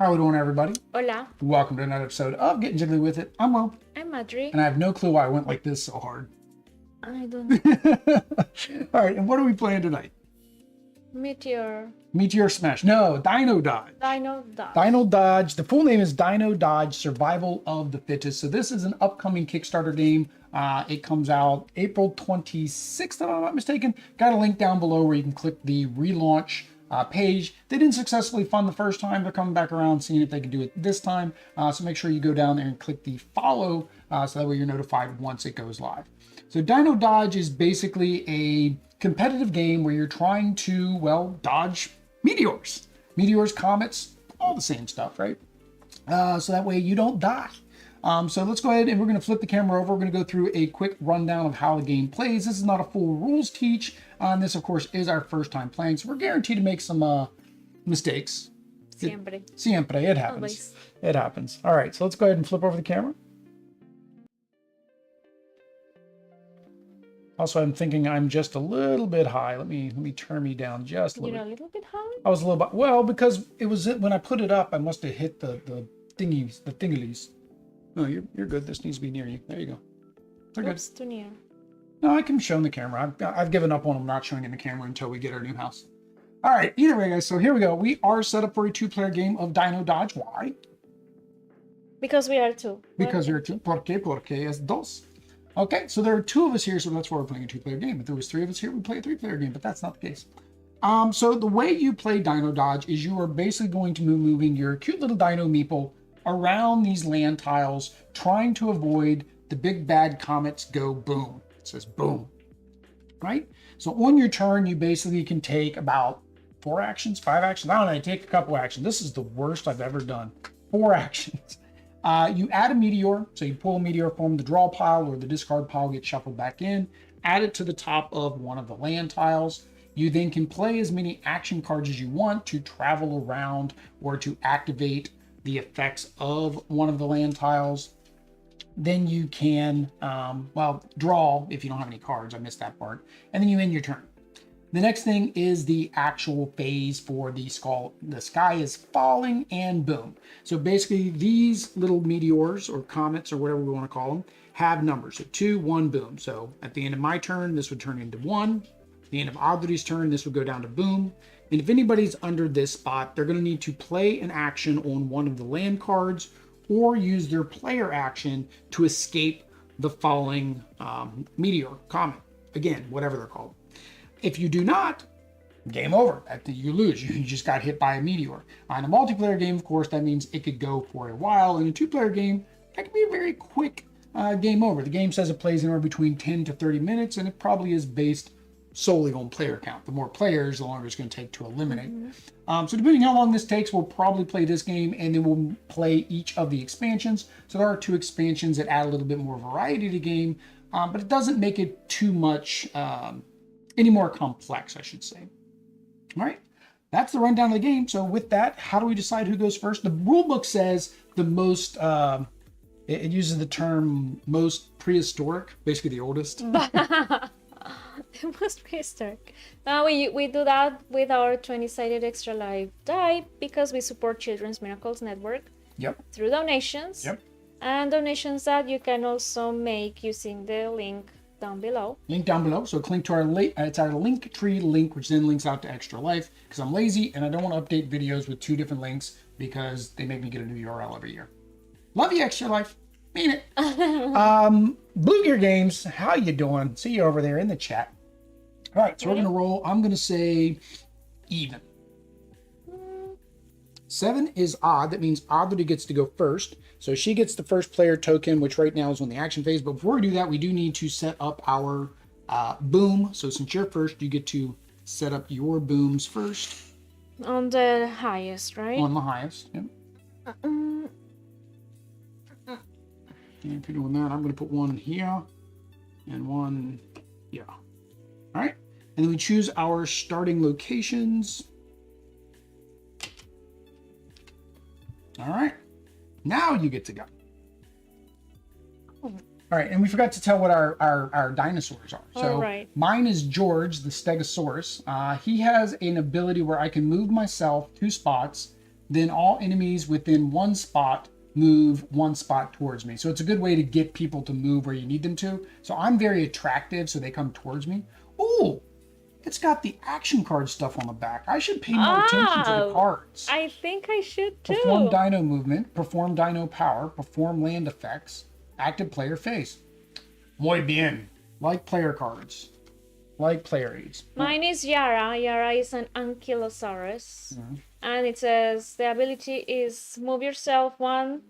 How are we doing, everybody? Hola, Welcome to another episode of Getting Jiggly With It. I'm Will, I'm Madri. and I have no clue why I went like this so hard. I don't know. All right, and what are we playing tonight? Meteor. Meteor Smash. No, Dino Dodge. Dino Dodge. Dino Dodge. The full name is Dino Dodge Survival of the Fittest. So this is an upcoming Kickstarter game. It comes out April 26th, if I'm not mistaken. Got a link down below where you can click the relaunch page. They didn't successfully fund the first time. They're coming back around, seeing if they can do it this time. So make sure you go down there and click the follow so that way you're notified once it goes live. So Dino Dodge is basically a competitive game where you're trying to, well, dodge meteors. Meteors, comets, all the same stuff, right? So that way you don't die. So let's go ahead and we're going to flip the camera over. We're going to go through a quick rundown of how the game plays. This is not a full rules teach. And this, of course, is our first time playing. So we're guaranteed to make some mistakes. Siempre. Siempre. It happens. Always. It happens. All right. So let's go ahead and flip over the camera. Also, I'm thinking I'm just a little bit high. Let me turn me down just a little You're bit. a little bit high? I was a little bit, well, because it was when I put it up, I must have hit the thingies, the thingalies. No, you're good. This needs to be near you. There you go. They're good. Oops, too near. No, I can show in the camera. I've given up on them not showing in the camera until we get our new house. All right. Either way, guys. So here we go. We are set up for a two-player game of Dino Dodge. Why? Because we are two. Because there are two. Porque es dos. Okay. So there are two of us here, so that's why we're playing a two-player game. If there was three of us here, we'd play a three-player game, but that's not the case. So the way you play Dino Dodge is you are basically going to be moving your cute little dino meeple around these land tiles, trying to avoid the big bad comets go boom. It says boom, right? So on your turn, you basically can take about 4 actions, 5 actions. I don't know, take a couple actions. This is the worst I've ever done. 4 actions. You add a meteor. So you pull a meteor from the draw pile or the discard pile, gets shuffled back in, add it to the top of one of the land tiles. You then can play as many action cards as you want to travel around or to activate the effects of one of the land tiles. Then you can, draw if you don't have any cards. I missed that part. And then you end your turn. The next thing is the actual phase for the skull. The sky is falling and boom. So basically these little meteors or comets or whatever we want to call them have numbers. So 2, 1, boom. So at the end of my turn, this would turn into 1. At the end of Audrey's turn, this would go down to boom. And if anybody's under this spot, they're going to need to play an action on one of the land cards or use their player action to escape the falling meteor, comet. Again, whatever they're called. If you do not, game over. You lose. You just got hit by a meteor. In a multiplayer game, of course, that means it could go for a while. In a two-player game, that can be a very quick game over. The game says it plays anywhere between 10 to 30 minutes, and it probably is based solely on player count. The more players, the longer it's going to take to eliminate. So depending how long this takes, we'll probably play this game and then we'll play each of the expansions. So there are 2 expansions that add a little bit more variety to the game, but it doesn't make it too much, any more complex, I should say. All right, that's the rundown of the game. So with that, how do we decide who goes first? The rule book says the most, it uses the term most prehistoric, basically the oldest. The most prehistoric. Now we do that with our 20-sided extra life die because we support Children's Miracles Network. Yep. Through donations. Yep. And donations that you can also make using the link down below. Link down below. So link to our it's our Linktree link, which then links out to Extra Life because I'm lazy and I don't want to update videos with 2 different links because they make me get a new URL every year. Love you, Extra Life. Mean it. Blue Gear Games, how you doing? See you over there in the chat. All right, so we're going to roll. I'm going to say even. 7 is odd. That means Audrey gets to go first. So she gets the first player token, which right now is on the action phase. But before we do that, we do need to set up our boom. So since you're first, you get to set up your booms first. On the highest, right? On the highest, yep. And if you're doing that, I'm going to put 1 here and 1 here. All right. And then we choose our starting locations. All right. Now you get to go. All right. And we forgot to tell what our dinosaurs are. So right. Mine is George, the Stegosaurus. He has an ability where I can move myself 2 spots, then all enemies within one spot move one spot towards me. So it's a good way to get people to move where you need them to. So I'm very attractive, so they come towards me. Oh, it's got the action card stuff on the back. I should pay more attention to the cards. I think I should too. Perform Dino movement, perform Dino power, perform land effects, active player face. Muy bien. Like player cards. Like player aids. Mine is Yara. Yara is an ankylosaurus. And it says the ability is move yourself 1,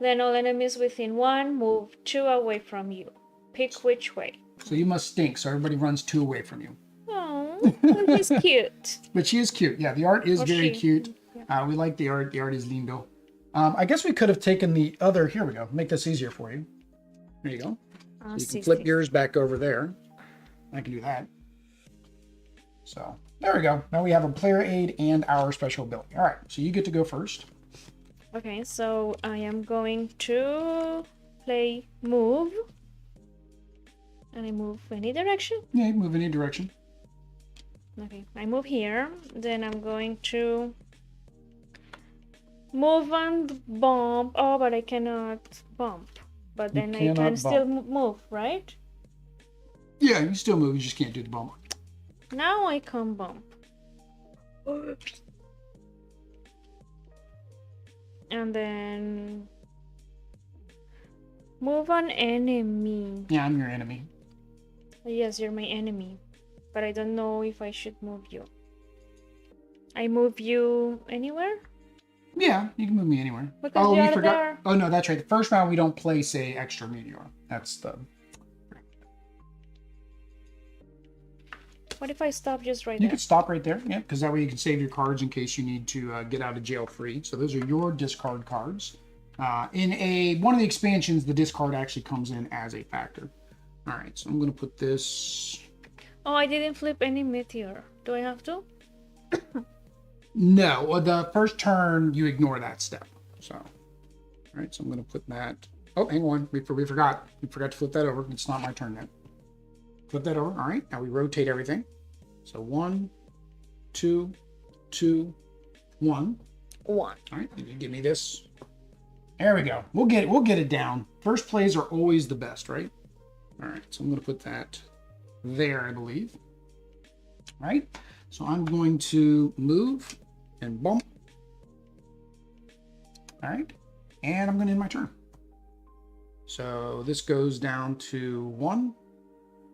then all enemies within 1 move 2 away from you. Pick which way. So you must stink, so everybody runs 2 away from you. Oh, but he's cute. But she is cute. Yeah, the art is very cute. Yeah. We like the art. The art is lindo. I guess we could have taken the other. Here we go. Make this easier for you. There you go. So you can flip yours back over there. I can do that. So there we go. Now we have a player aid and our special ability. All right. So you get to go first. Okay. So I am going to play move. And I move any direction? Yeah, you move any direction. Okay, I move here. Then I'm going to move and bump. Oh, but I cannot bump. But then I can still move, right? Yeah, you still move. You just can't do the bump. Now I can bump. And then move an enemy. Yeah, I'm your enemy. Yes, you're my enemy. But I don't know if I should move you. I move you anywhere? Yeah, you can move me anywhere. Because we forgot. There. Oh, no, that's right. The first round, we don't play, say, extra meteor. That's the... What if I stop just right there? You can stop right there, yeah, because that way you can save your cards in case you need to get out of jail free. So those are your discard cards. In one of the expansions, the discard actually comes in as a factor. All right, so I'm going to put this... Oh, I didn't flip any meteor. Do I have to? No, well, the first turn, you ignore that step. So, all right, so I'm going to put that... Oh, hang on, we forgot. We forgot to flip that over. It's not my turn yet. Flip that over. All right, now we rotate everything. So 1, 2, 2, 1. 1. All right, you give me this. There we go. We'll get it down. First plays are always the best, right? All right, so I'm going to put that there, I believe. All right, so I'm going to move and bump. All right, and I'm going to end my turn. So this goes down to 1.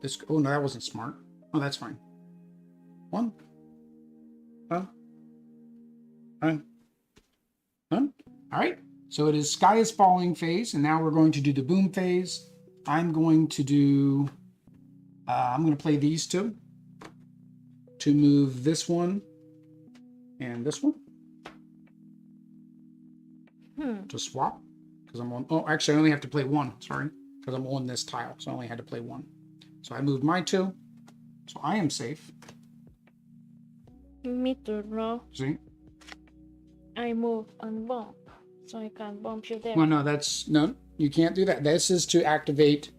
This, oh no, that wasn't smart. Oh, that's fine. 1. All right, so it is Sky is Falling phase, and now we're going to do the boom phase. I'm going to do, I'm going to play these two to move this one and this one to swap, because I'm on, oh, actually I only have to play 1, sorry, because I'm on this tile, so I only had to play 1. So I moved my 2, so I am safe. Me too, no. See? I move and bump, so I can't bump you there. Well, no, no, you can't do that. This is to activate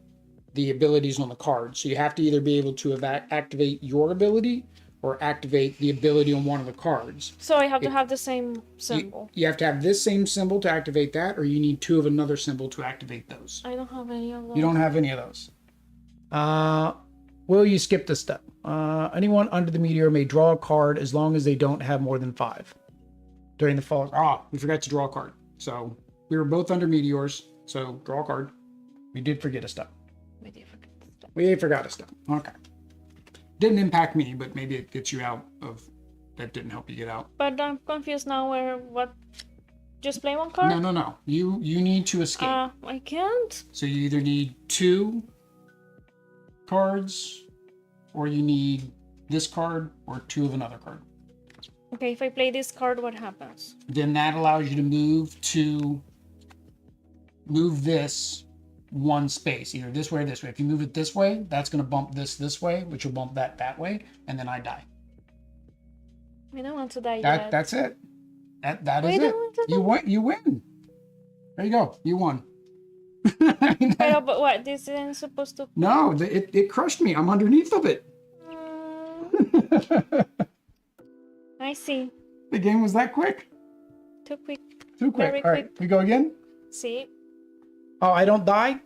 the abilities on the card. So you have to either be able to activate your ability or activate the ability on one of the cards. So I have to have the same symbol. You have to have this same symbol to activate that, or you need 2 of another symbol to activate those. I don't have any of those. You don't have any of those. Will you skip this step? Anyone under the meteor may draw a card as long as they don't have more than 5. During the fall, we forgot to draw a card. So we were both under meteors. So draw a card. We did forget a step. We forgot a step. Okay. Didn't impact me, but maybe it gets you out of. That didn't help you get out. But I'm confused now. What? Just play 1 card? No. You need to escape. I can't. So you either need 2 cards, or you need this card, or 2 of another card. Okay, if I play this card, what happens? Then that allows you to move this 1 space, either this way or this way. If you move it this way, that's going to bump this way, which will bump that way, and then I die. I don't want to die yet. That's it. That is it. You win. There you go. You won. But what? This isn't supposed to... No, it crushed me. I'm underneath of it. I see. The game was that quick. Too quick. Too quick. Very All right, we go again. See? Oh, I don't die.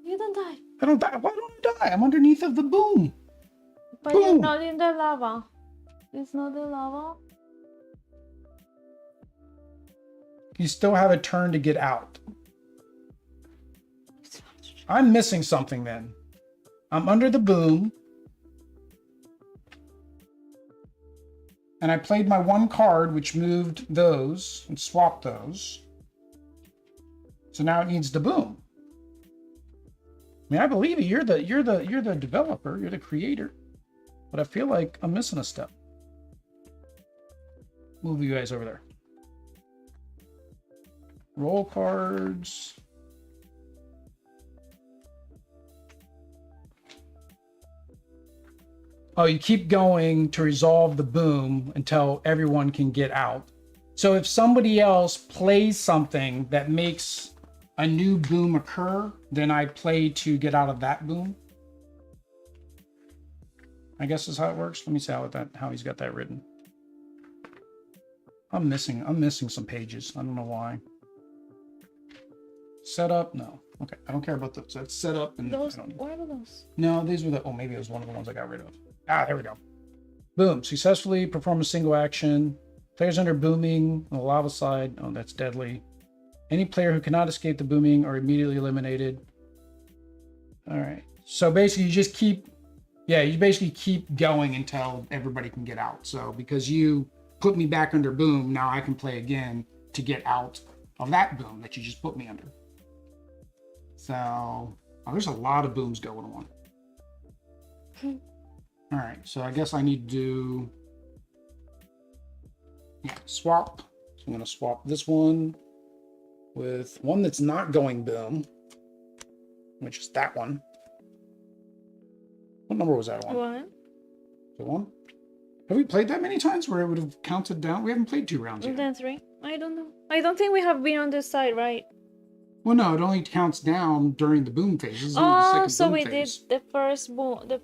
You don't die. I don't die. Why don't I die? I'm underneath of the boom. But Boom. you're not in the lava. It's not the lava. You still have a turn to get out. I'm missing something then. I'm under the boom. And I played my one card, which moved those and swapped those. So now it needs the boom. I mean, I believe you. You're the developer. You're the creator. But I feel like I'm missing a step. Move you guys over there. Roll cards. Oh, you keep going to resolve the boom until everyone can get out. So if somebody else plays something that makes a new boom occur, then I play to get out of that boom. I guess is how it works. Let me see how he's got that written. I'm missing some pages. I don't know why. Setup? No. Okay, I don't care about those. That's setup and Those, what are those? no, these were the, oh, maybe it was one of the ones I got rid of. Ah, there we go. Boom. Successfully perform a single action. Players under booming on the lava side. Oh, that's deadly. Any player who cannot escape the booming are immediately eliminated. All right. So basically you just keep, you basically keep going until everybody can get out. So because you put me back under boom, now I can play again to get out of that boom that you just put me under. So, oh, there's a lot of booms going on. All right, so I guess I need to do, swap. So I'm gonna swap this one with one that's not going boom, which is that one. What number was that one? One. The one? Have we played that many times where it would have counted down? We haven't played 2 rounds yet. Then 3. I don't know. I don't think we have been on this side, right? Well, no, it only counts down during the boom phase. This is only the Oh, second so boom we phase. did the first boom, the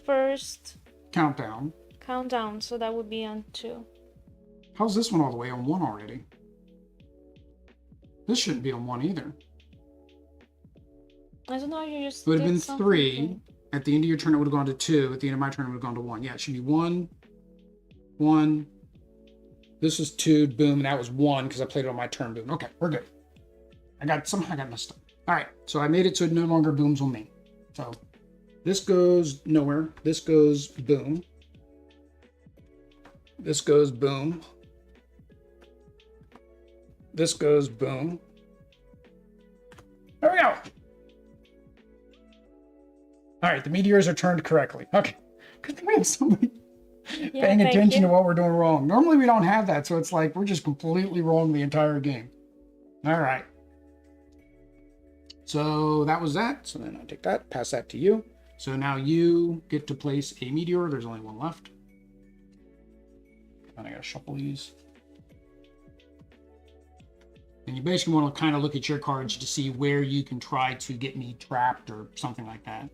first Countdown. countdown. So that would be on 2. How's this one all the way on 1 already? This shouldn't be on 1 either. I don't know. You just It would have did been something. 3. At the end of your turn, it would have gone to 2. At the end of my turn, it would have gone to 1. Yeah, it should be 1, 1. This was 2, boom, and that was 1 because I played it on my turn, boom. Okay, we're good. Somehow I got messed up. All right, so I made it so it no longer booms on me. So this goes nowhere. This goes boom. This goes boom. This goes boom. There we go. All right, the meteors are turned correctly. Okay, good thing we have somebody paying attention to what we're doing wrong. Normally we don't have that, so it's like we're just completely wrong the entire game. All right. So that was that. So then I take that, pass that to you. So now you get to place a meteor. There's only one left. And I gotta shuffle these. And you basically want to kind of look at your cards to see where you can try to get me trapped or something like that.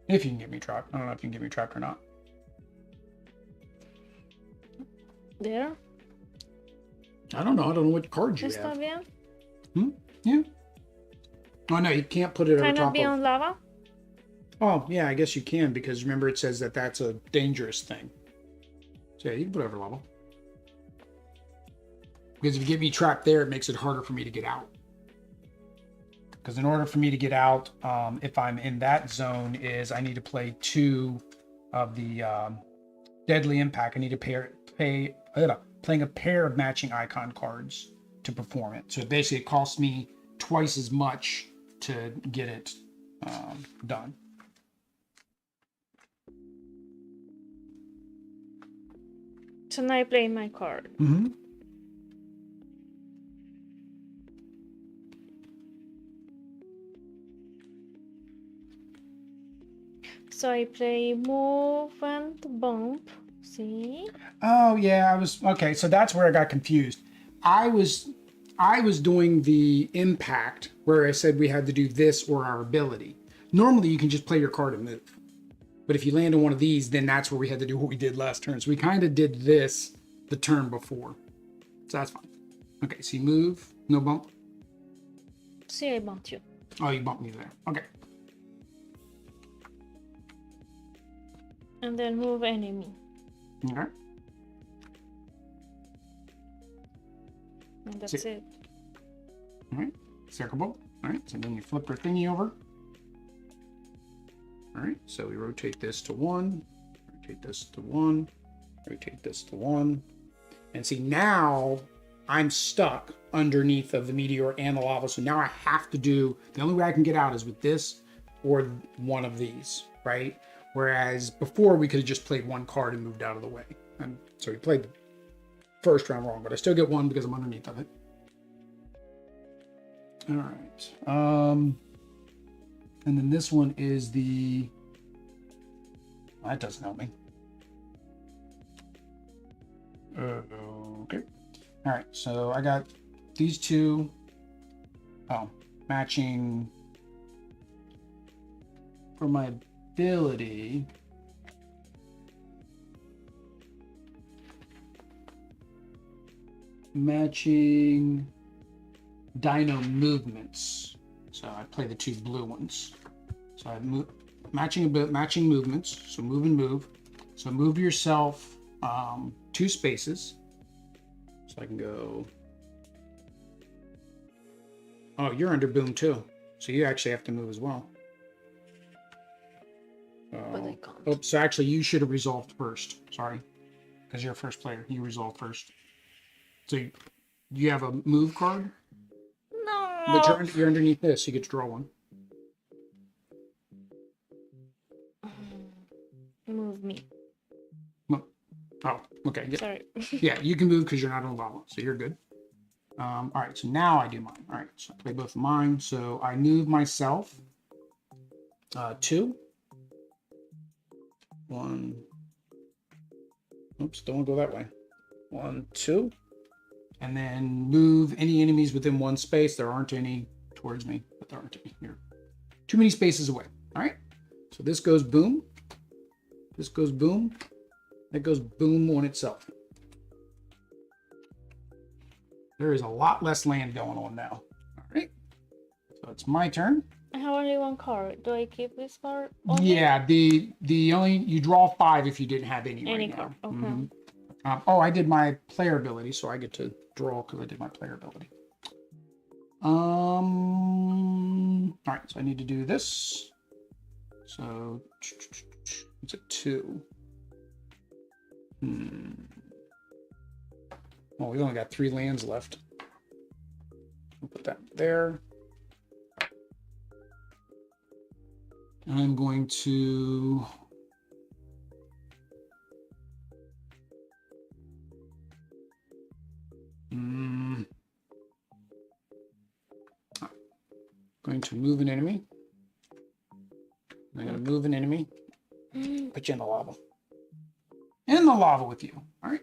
If you can get me trapped. I don't know if you can get me trapped or not. There. I don't know. I don't know what cards you Está have. bien. Yeah. Oh, no, you can't put it over Can top it be of... on lava? Oh, yeah, I guess you can, because remember it says that that's a dangerous thing. So yeah, you can put it over level. Because if you get me trapped there, it makes it harder for me to get out. Because in order for me to get out, if I'm in that zone, is I need to play 2 of the deadly impact. I need to playing a pair of matching icon cards to perform it. So basically it costs me twice as much to get it done. So now I play my card. Mm-hmm. So I play move and bump. See? Oh yeah, okay. So that's where I got confused. I was doing the impact where I said we had to do this or our ability. Normally you can just play your card and move, But if you land on one of these, then that's where we had to do what we did last turn. So we kind of did this the turn before. So that's fine. Okay, so you move, no bump. See, I bumped you. Oh, you bumped me there. Okay. And then move enemy. Okay. And that's it. All right. Circle ball. All right. So then you flip our thingy over. All right. So we rotate this to 1. Rotate this to 1. Rotate this to 1. And see, now I'm stuck underneath of the meteor and the lava. So now I have to do, the only way I can get out is with this or one of these, right? Whereas before we could have just played one card and moved out of the way. And so we played the first round wrong, but I still get 1 because I'm underneath of it. All right. And then this one is the, that doesn't help me. Okay. All right. So I got these two. Oh, matching for my ability. Matching Dino movements. So I play the 2 blue ones. So I move matching movements. So move and move. So move yourself 2 spaces. So I can go. Oh, you're under boom too. So you actually have to move as well. But I can't. Oh, so actually you should have resolved first. Sorry. Because you're first player. You resolve first. So you have a move card? No. But you're underneath this. You get to draw 1. Move me. Oh, okay. Yeah. Sorry. Yeah, you can move because you're not on lava, so you're good. All right, so now I do mine. All right, so I play both of mine. So I move myself 2. 1. Oops, don't want to go that way. 1, 2. And then move any enemies within 1 space. There aren't any towards me, but there aren't any here. Too many spaces away. All right, so this goes boom. This goes boom. That goes boom on itself. There is a lot less land going on now. All right. So it's my turn. I have only 1 card. Do I keep this card? Only? Yeah, the only you draw 5 if you didn't have any right card. now. Okay. Oh, I did my player ability, so I get to draw because I did my player ability. All right, so I need to do this. So it's a 2. Well, we only got 3 lands left. I'll put that there. I'm going to going to move an enemy. I'm going to move an enemy. Put you in the lava. In the lava with you. All right.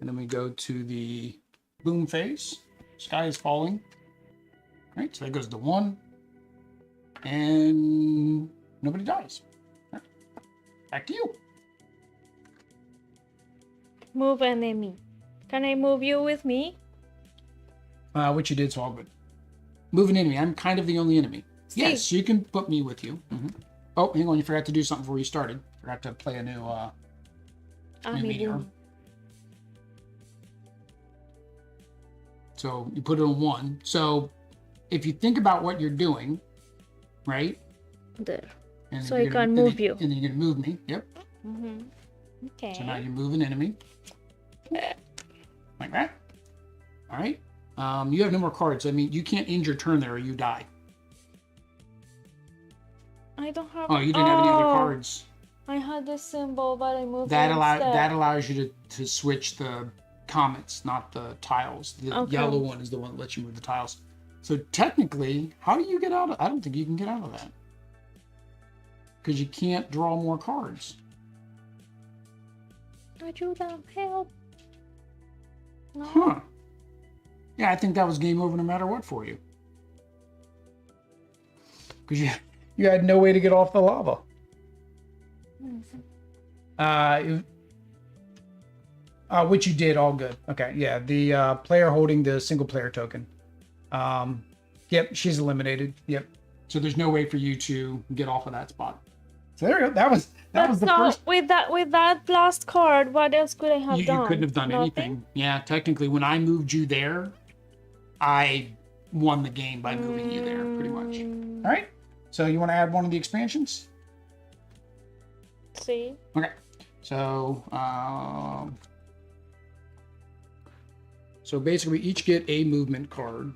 And then we go to the boom phase. Sky is falling. All right. So that goes to 1. And nobody dies. All right. Back to you. Move enemy. Can I move you with me? What you did, so all good. Move an enemy. I'm kind of the only enemy. Steve. Yes, you can put me with you. Oh, hang on. You forgot to do something before you started. Forgot to play a new meteor. So you put it on 1. So if you think about what you're doing, right? There. And So I can move you. And then you're going to move me. Yep. Okay. So now you move an enemy. Like that. All right. You have no more cards. I mean, you can't end your turn there or you die. I don't have. Oh, you didn't have any other cards. I had this symbol, but I moved That instead. allows you to switch the comets, not the tiles. The yellow one is the one that lets you move the tiles. So technically, how do you get out of? I don't think you can get out of that because you can't draw more cards. Ayuda, help! No. Huh? Yeah, I think that was game over no matter what for you because you had no way to get off the lava. Which you did, all good. Okay, yeah, the player holding the single player token. Yep, she's eliminated. Yep. So there's no way for you to get off of that spot. So there you go. That was the first. With that last card, what else could I have done? You couldn't have done anything. Yeah, technically, when I moved you there, I won the game by moving you there, pretty much. All right. So you want to add one of the expansions? See. Okay. So so basically, we each get a movement card.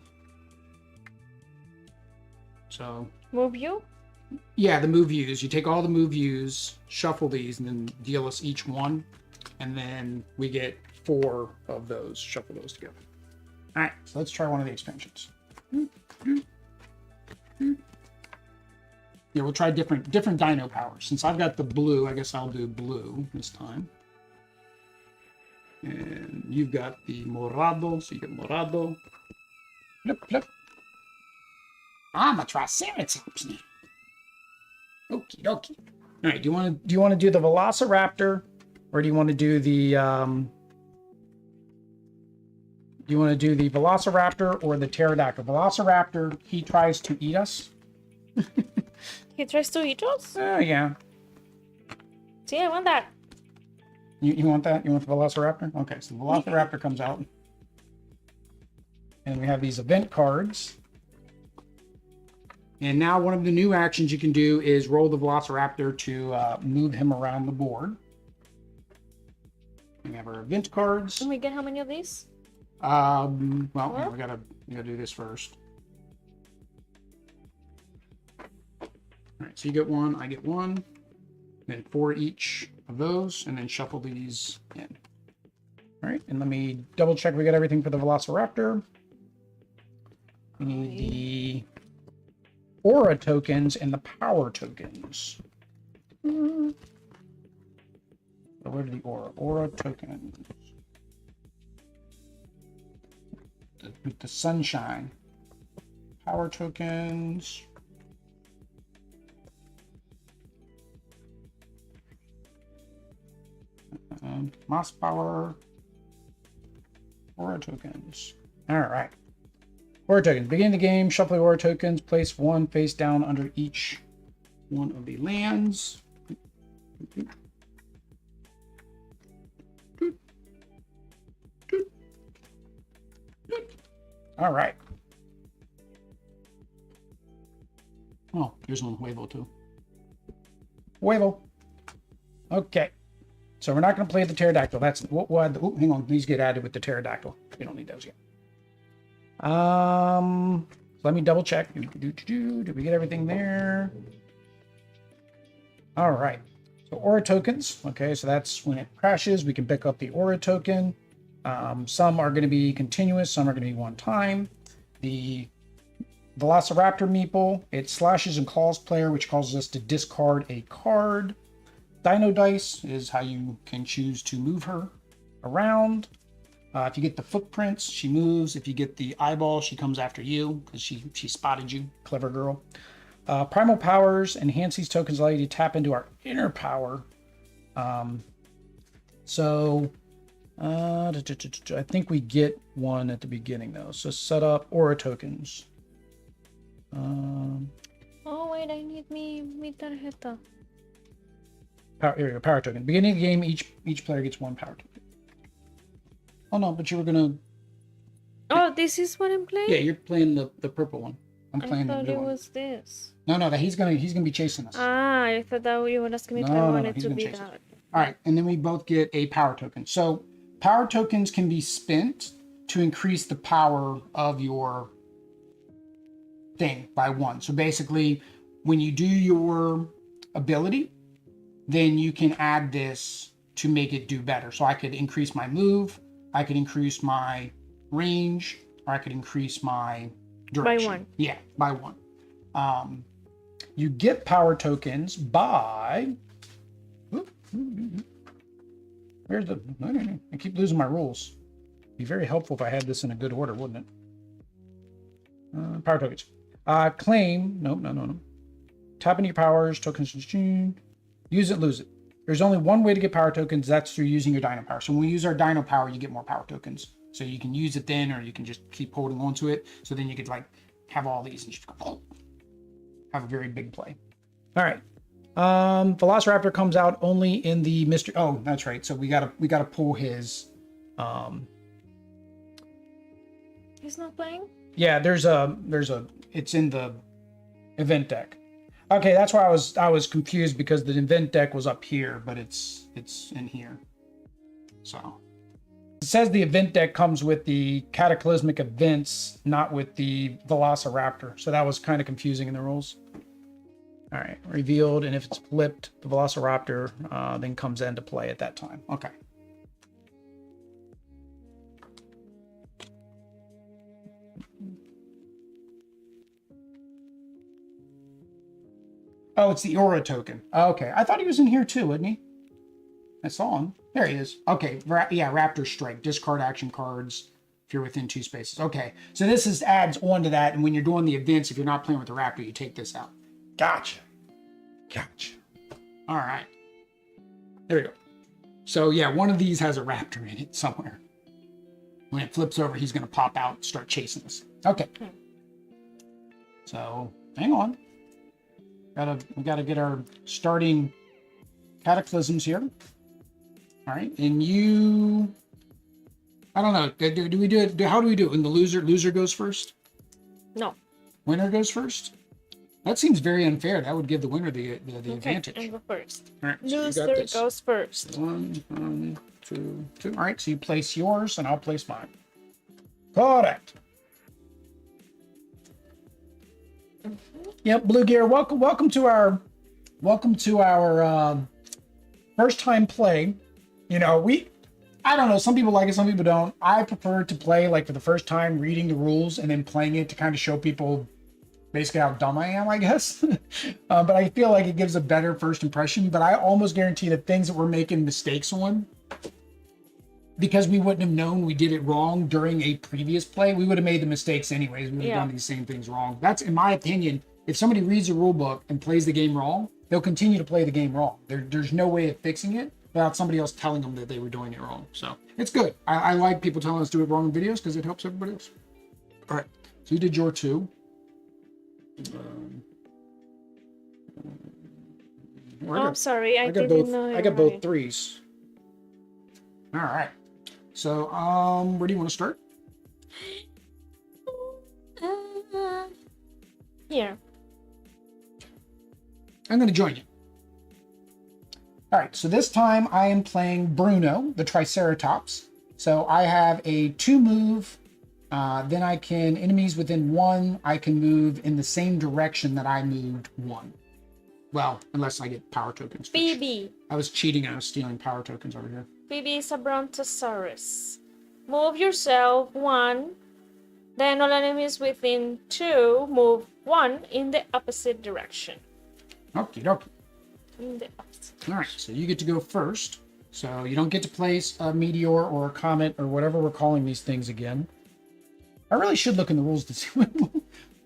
So. Move you? Yeah, the move views. You take all the move views, shuffle these, and then deal us each one. And then we get 4 of those. Shuffle those together. All right, so let's try one of the expansions. Yeah, we'll try different dino powers. Since I've got the blue, I guess I'll do blue this time. And you've got the morado, so you get morado. Flip, flip. I'm a triceratops now. Okie dokie. All right, do you want to do the Velociraptor, or do you want to do the Velociraptor or the Pterodactyl? Velociraptor, he tries to eat us. He tries to eat us? Yeah. See, I want that. You want that? You want the Velociraptor? Okay, so the Velociraptor comes out. And we have these event cards. And now one of the new actions you can do is roll the Velociraptor to move him around the board. We have our event cards. Can we get how many of these? Well, yeah, we gotta do this first. All right, so you get one, I get one, then 4 each of those, and then shuffle these in. All right, and let me double check we got everything for the Velociraptor. We need the aura tokens and the power tokens. So where did the aura tokens? With the sunshine. Power tokens. Moss power. Aura tokens. All right. Aura tokens. Beginning the game, shuffle the aura tokens. Place 1 face down under each one of the lands. All right. Oh, here's one Huevo too. Huevo. Okay. So we're not going to play the pterodactyl. That's what. Oh, hang on. These get added with the pterodactyl. We don't need those yet. Let me double check. Did we get everything there? All right. So aura tokens. Okay, so that's when it crashes. We can pick up the aura token. Some are going to be continuous. Some are going to be one time. The Velociraptor meeple. It slashes and claws player, which causes us to discard a card. Dino dice is how you can choose to move her around. If you get the footprints, she moves. If you get the eyeball, she comes after you because she spotted you. Clever girl. Primal powers. Enhance these tokens allow you to tap into our inner power. I think we get one at the beginning though. So set up aura tokens. Oh wait, I need mi tarjeta. Power token. Beginning of the game, each player gets 1 power token. Oh no, but you were gonna. Oh, this is what I'm playing? Yeah, you're playing the purple one. I'm playing the blue one. I thought it was this. No, he's gonna be chasing us. Ah, I thought that you were asking me if I wanted to be that. All right, and then we both get a power token. So power tokens can be spent to increase the power of your thing by 1. So basically, when you do your ability, then you can add this to make it do better. So I could increase my move, I could increase my range, or I could increase my direction. By 1. Yeah, by 1. You get power tokens by... Where's the... I keep losing my rules. It'd be very helpful if I had this in a good order, wouldn't it? Power tokens. Claim... No. Tap into your powers, tokens... Use it, lose it. There's only one way to get power tokens. That's through using your Dino power. So when we use our Dino power, you get more power tokens. So you can use it then, or you can just keep holding on to it. So then you could like have all these and just have a very big play. All right. Velociraptor comes out only in the mystery. Oh, that's right. So we gotta pull his. He's not playing? Yeah, it's in the event deck. Okay, that's why I was confused, because the event deck was up here, but it's in here. So it says the event deck comes with the cataclysmic events, not with the Velociraptor. So that was kind of confusing in the rules. All right, revealed, and if it's flipped, the Velociraptor then comes into play at that time. Okay. Oh, it's the aura token. Okay, I thought he was in here too, wasn't he? I saw him. There he is. Okay, yeah, Raptor Strike. Discard action cards if you're within 2 spaces. Okay, so this adds on to that, and when you're doing the events, if you're not playing with the Raptor, you take this out. Gotcha. All right. There we go. So yeah, one of these has a Raptor in it somewhere. When it flips over, he's going to pop out and start chasing us. Okay. So hang on. We gotta get our starting cataclysms here. All right, and you, I don't know. Do we do it? How do we do it? When the loser goes first? No. Winner goes first? That seems very unfair. That would give the winner the advantage. I'll go first. All right, Loser goes first. 1, 2, 2. All right, so you place yours, and I'll place mine. Correct. Yep, Blue Gear. Welcome to our first time play. You know, I don't know. Some people like it, some people don't. I prefer to play like for the first time, reading the rules and then playing it to kind of show people basically how dumb I am, I guess. But I feel like it gives a better first impression. But I almost guarantee that things that we're making mistakes on, because we wouldn't have known we did it wrong during a previous play, we would have made the mistakes anyways. We would have done these same things wrong. That's, in my opinion, if somebody reads a rule book and plays the game wrong, they'll continue to play the game wrong. There's no way of fixing it without somebody else telling them that they were doing it wrong. So it's good. I like people telling us to do it wrong in videos because it helps everybody else. All right. So you did your 2. I'm sorry. I didn't know. I got both 3s. All right. So, where do you want to start? Here. I'm going to join you. All right. So this time I am playing Bruno, the Triceratops. So I have a 2 move. Then I can, enemies within 1, I can move in the same direction that I moved 1. Well, unless I get power tokens. Phoebe. I was cheating. I was stealing power tokens over here. Phoebe is a Brontosaurus. Move yourself 1. Then all enemies within 2 move 1 in the opposite direction. Okie dokie. In the opposite direction. All right, so you get to go first. So you don't get to place a meteor or a comet or whatever we're calling these things again. I really should look in the rules to see what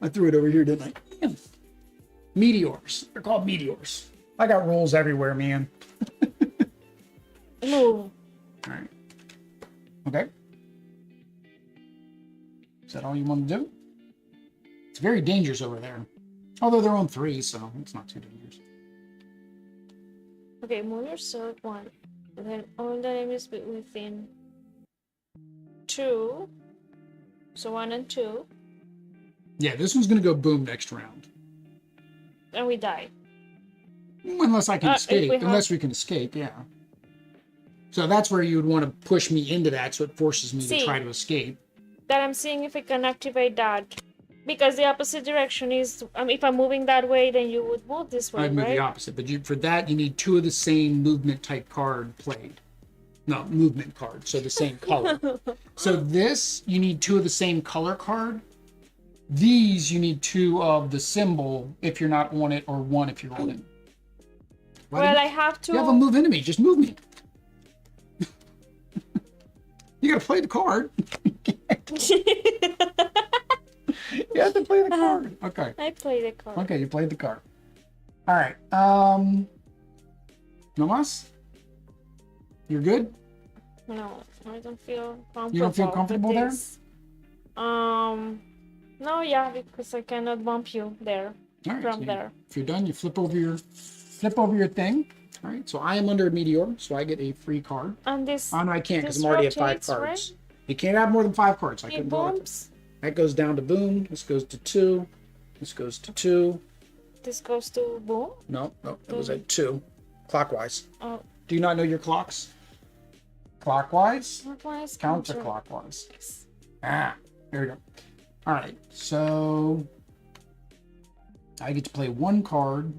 I threw it over here, didn't I? Damn. Meteors. They're called meteors. I got rules everywhere, man. Move. All right. Okay. Is that all you want to do? It's very dangerous over there. Although they're on 3, so it's not too dangerous. Okay, move yourself 1. And then all the enemies within 2. So 1 and 2. Yeah, this one's going to go boom next round. And we die. Unless I can escape. Unless we can escape, yeah. So that's where you would want to push me into that, so it forces me to try to escape. That I'm seeing if I can activate that. Because the opposite direction is, if I'm moving that way, then you would move this way, I'd move the opposite. But for that, you need 2 of the same movement type card played. No, movement card, so the same color. So this, you need 2 of the same color card. These, you need 2 of the symbol if you're not on it, or 1 if you're on it. Well, I have to... You have a move enemy, just move me. You gotta play the card. You have to play the card. Okay. I play the card. Okay, you played the card. All right. No mas? You're good? No, I don't feel comfortable. You don't feel comfortable with there? this. No, yeah, because I cannot bump you there All right, from so there. if you're done, you flip over your thing. All right, so I am under a meteor, so I get a free card. And this. Oh no, I can't because this I'm already at 5 rotates, cards. right? You can't have more than 5 cards. I It couldn't draw it. bumps. That goes down to boom. This goes to 2. This goes to 2. This goes to boom. No, it was at 2, clockwise. Oh, Do you not know your clocks? Clockwise, clockwise. counterclockwise. Yes. There we go. All right, so I get to play 1 card.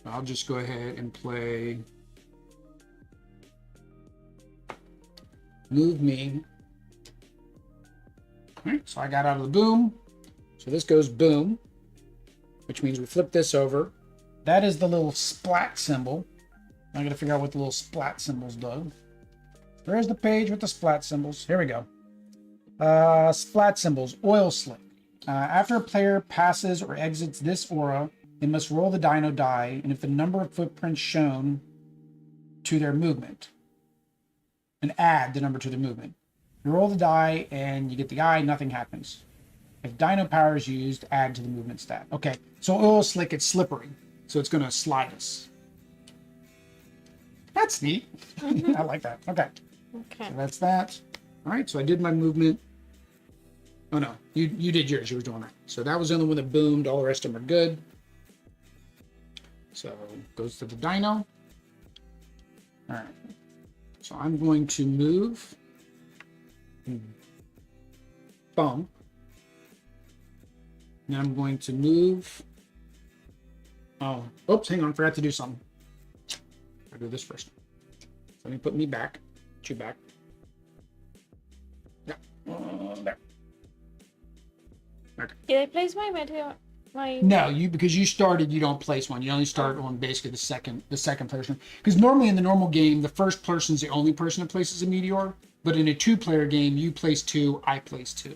I'll just go ahead and play Move Me. All right, so I got out of the boom. So this goes boom, which means we flip this over. That is the little splat symbol. I gotta figure out what the little splat symbols do. There's the page with the splat symbols. Here we go. Splat symbols, oil slick. After a player passes or exits this aura, they must roll the dino die, and if the number of footprints shown to their movement, and add the number to the movement. You roll the die and you get the eye, nothing happens. If dino power is used, add to the movement stat. Okay, so oil slick, it's slippery, so it's gonna slide us. That's neat. I like that. Okay. Okay. So that's that. All right, so I did my movement. Oh no, you did yours. You were doing that. So that was the only one that boomed. All the rest of them are good. So goes to the dino. All right. So I'm going to move. Bump. And I'm going to move. Oh, oops, hang on. Forgot to do something. I'll do this first. So let me put me back. Put you back. Yeah. There. Okay. Did I place my meteor? No, because you started, you don't place one. You only start on basically the second person. Because normally in the normal game, the first person's the only person that places a meteor. But in a 2-player game, you place 2, I place 2.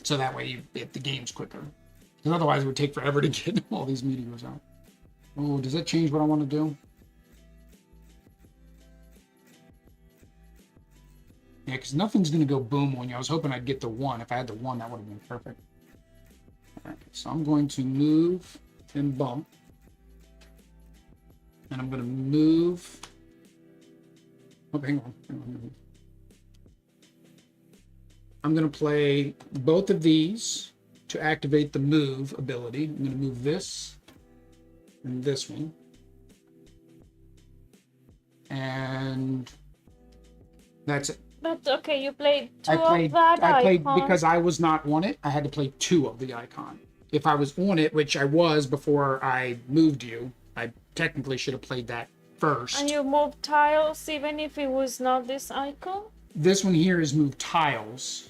So that way the game's quicker. Because otherwise it would take forever to get all these meteors out. Oh, does that change what I want to do? Yeah, because nothing's going to go boom on you. I was hoping I'd get the 1. If I had the 1, that would have been perfect. All right, so I'm going to move and bump. And I'm going to move. Oh, hang on. I'm going to play both of these to activate the move ability. I'm going to move this and this one. And that's it. But okay, you played 2 I played of that icon. because I was not on it. I had to play 2 of the icon. If I was on it, which I was before I moved you, I technically should have played that first. And you moved tiles even if it was not this icon? This one here is move tiles.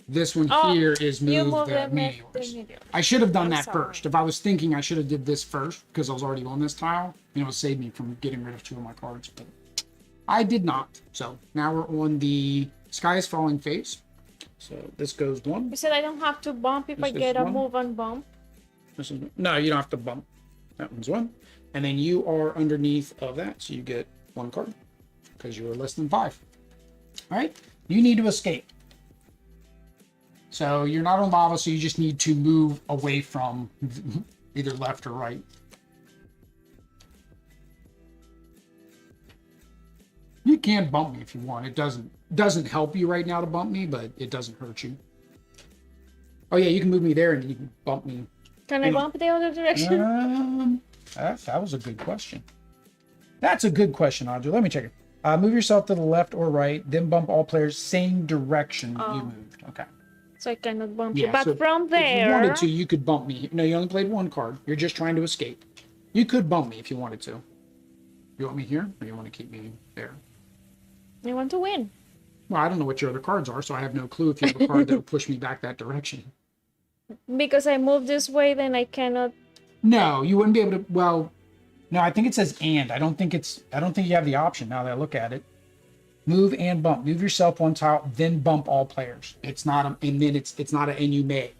This one here is you move the the meteors. meteors. I should have done that sorry. first. If I was thinking, I should have did this first because I was already on this tile. You know, it saved me from getting rid of 2 of my cards. But I did not. So now we're on the Sky is Falling phase. So this goes 1. You said I don't have to bump if This I get is a 1. move and bump. This is, no, you don't have to bump. That one's 1. And then you are underneath of that. So you get 1 card because you were less than 5. All right. You need to escape. So you're not on lava, so you just need to move away from either left or right. You can bump me if you want. It doesn't help you right now to bump me, but it doesn't hurt you. Oh yeah, you can move me there and you can bump me. Can I bump the other direction? That was a good question. That's a good question, Audrey. Let me check it. Move yourself to the left or right, then bump all players same direction you moved. Okay. So I cannot bump you. Yeah, But so from there... if you wanted to, you could bump me. No, you only played 1 card. You're just trying to escape. You could bump me if you wanted to. You want me here, or you want to keep me there? I want to win. Well, I don't know what your other cards are, so I have no clue if you have a card that will push me back that direction. Because I move this way, then I cannot... No, you wouldn't be able to. Well, no, I think it says and. I don't think you have the option now that I look at it. Move and bump. Move yourself 1 tile, then bump all players. It's not a, and then it's not a, and you may.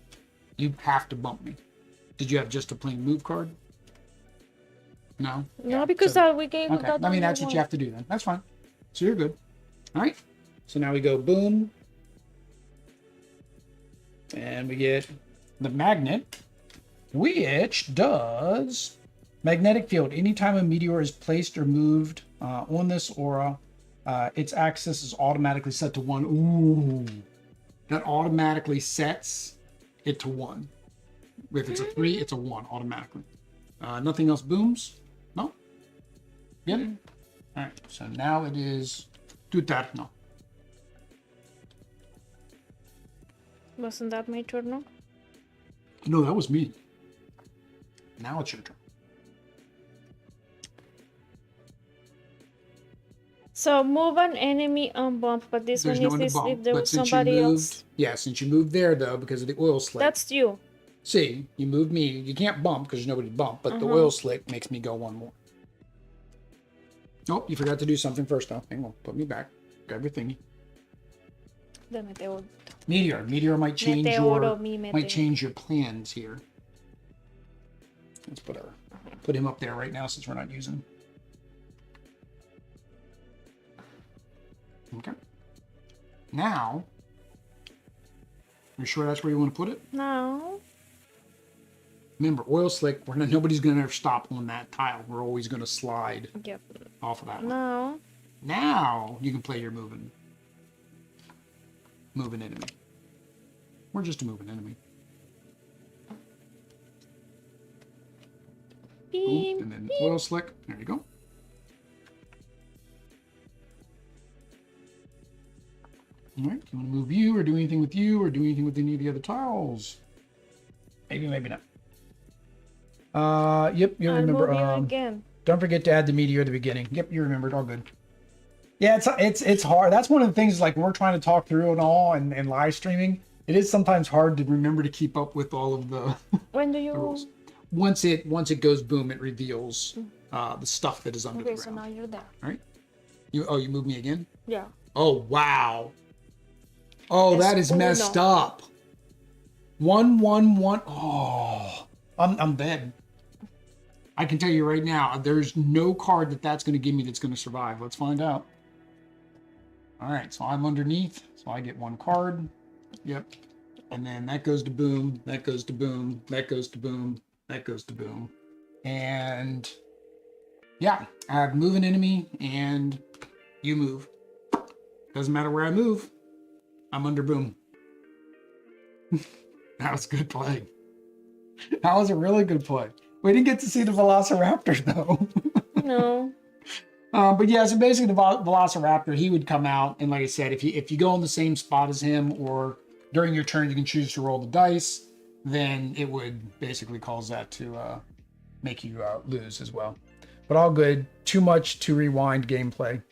You have to bump me. Did you have just a plain move card? No? No, Yeah, because so, we gave okay. that I mean, only that's what one. you have to do then. That's fine. So you're good. All right. So now we go boom. And we get the magnet, which does magnetic field. Anytime a meteor is placed or moved on this aura, its axis is automatically set to 1. Ooh. That automatically sets it to 1. If it's a 3, it's a 1 automatically. Nothing else booms? No? Get it? All right. So now it is Tutarno. Wasn't that my turn? No? No, that was me. Now it's your turn. So move an enemy on bump, but this There's one no is one to this bump. if there But was since somebody you moved, else. yeah, since you moved there though, because of the oil slick. That's you. See, you moved me. You can't bump because there's nobody to bump, but the oil slick makes me go 1 more. Oh, you forgot to do something first though. Hang on, put me back. Grab your thingy. The meteor. Meteor. Meteor might change Meteoro, mi meteor. might change your plans here. Let's put him up there right now since we're not using him. Okay. Now, you sure that's where you want to put it? No. Remember, oil slick. Nobody's going to ever stop on that tile. We're always going to slide Yep. off of that one. No. Now you can play your moving enemy. We're just a moving enemy. Beam. Boom, and then oil slick. There you go. All right. You want to move you, or do anything with you, or do anything with any of the other tiles? Maybe, maybe not. Yep. You remember. Move you again. Don't forget to add the meteor at the beginning. Yep, you remembered. All good. Yeah, it's hard. That's one of the things, like when we're trying to talk through and all and live streaming, it is sometimes hard to remember to keep up with all of the When do you? rules. Once it goes boom, it reveals the stuff that is under the Okay, so ground. now you're there. All right. You moved me again? Yeah. Oh wow. Oh, that is messed up. 1, 1, 1. Oh, I'm dead. I can tell you right now, there's no card that's going to give me that's going to survive. Let's find out. All right, so I'm underneath, so I get 1 card. Yep. And then that goes to boom, that goes to boom, that goes to boom, that goes to boom. And yeah, I have move an enemy and you move. Doesn't matter where I move, I'm under boom. That was good play. That was a really good play. We didn't get to see the Velociraptor though. No. But yeah, so basically the Velociraptor, he would come out, and like I said, if you go in the same spot as him, or during your turn you can choose to roll the dice, then it would basically cause that to make you lose as well. But all good. Too much to rewind gameplay.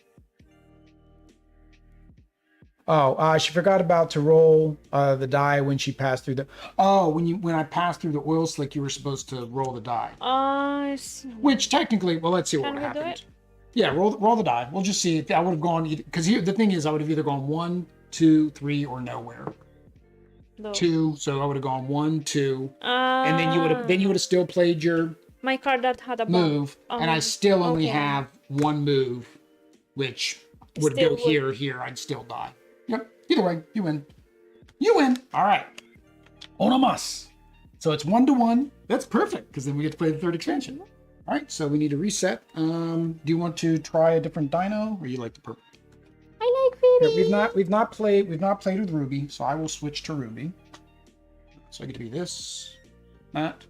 Oh, she forgot about to roll the die when she passed through the. Oh, when I passed through the oil slick, you were supposed to roll the die. I see. Which technically, well, let's see what Can we do happened. it? Yeah, roll the die. We'll just see if I would have gone because the thing is, I would have either gone 1, 2, 3, or nowhere. No. 2, so I would have gone 1, 2, and then you would have still played your my card that had a bomb. move, and I still only okay. have 1 move, which would Still go here. I'd still die. Yep. Either way, you win. You win. All right. Uno más. So it's 1-1. That's perfect because then we get to play the 3rd expansion. All right. So we need to reset. Do you want to try a different dino, or you like the purple? I like Ruby. Here, we've not played with Ruby, so I will switch to Ruby. So I get to be this, that.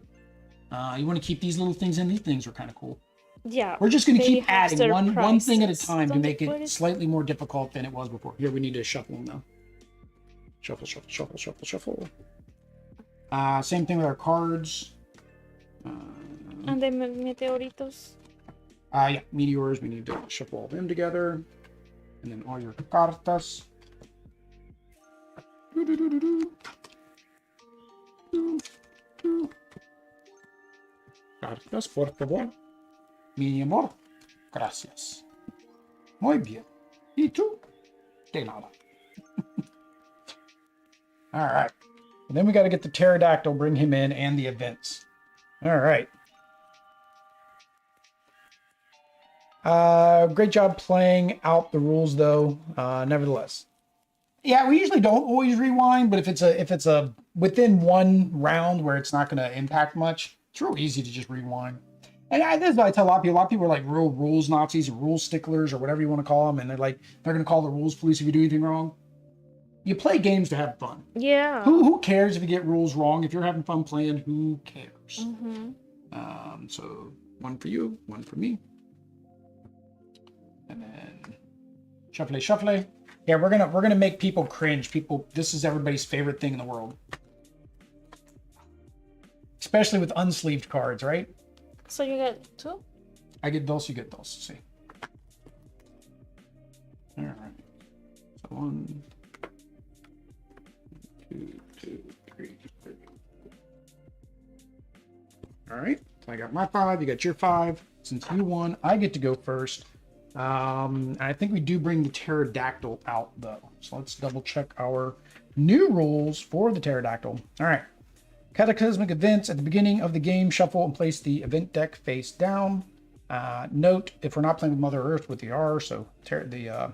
You want to keep these little things in. These things are kind of cool. Yeah. We're just going to they keep have adding one thing at a surprises. time to Don't make you put it it- slightly more difficult than it was before. Here, we need to shuffle them now. Shuffle, shuffle, shuffle, shuffle, shuffle. Same thing with our cards. And the meteoritos. Yeah, meteors. We need to shuffle all of them together. And then all your cartas. Cartas, por favor. Mi amor. Gracias. Muy bien. ¿Y tú? De nada. All right. And then we got to get the pterodactyl, bring him in, and the events. All right. Great job playing out the rules, though. Nevertheless, yeah, we usually don't always rewind, but if it's a within one round where it's not going to impact much, it's real easy to just rewind. And this is what I tell a lot of people. A lot of people are like real rules Nazis or rule sticklers or whatever you want to call them, and they're going to call the rules police if you do anything wrong. You play games to have fun. Yeah. Who cares if you get rules wrong? If you're having fun playing, who cares? So one for you, one for me. And then shuffle. Yeah, we're gonna make people cringe. This is everybody's favorite thing in the world. Especially with unsleeved cards, right? So you get 2? I get those, you get those. See. Alright. So 1, 2, 3. Alright. So I got my 5, you got your 5. Since you won, I get to go first. I think we do bring the pterodactyl out though. So let's double check our new rules for the pterodactyl. All right. Cataclysmic events at the beginning of the game, shuffle and place the event deck face down. Note, if we're not playing with Mother Earth with the R, so the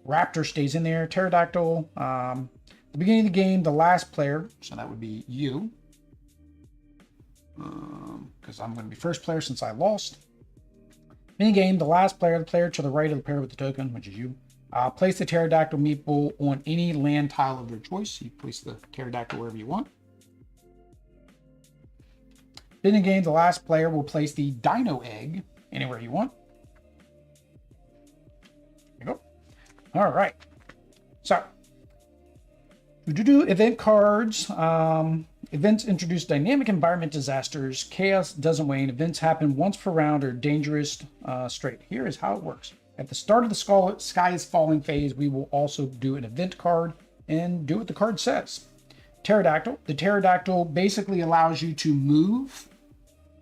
raptor stays in there. Pterodactyl, the beginning of the game, the last player, so that would be you. Because I'm going to be first player since I lost. Mini-game, the last player, the player to the right of the player with the token, which is you, place the pterodactyl meeple on any land tile of their choice. You place the pterodactyl wherever you want. Mini-game, the last player will place the dino egg anywhere you want. There you go. All right. So, event cards. Events introduce dynamic environment disasters. Chaos doesn't wane. Events happen once per round or dangerous straight. Here is how it works. At the start of the sky is falling phase, we will also do an event card and do what the card says. Pterodactyl. The pterodactyl basically allows you to move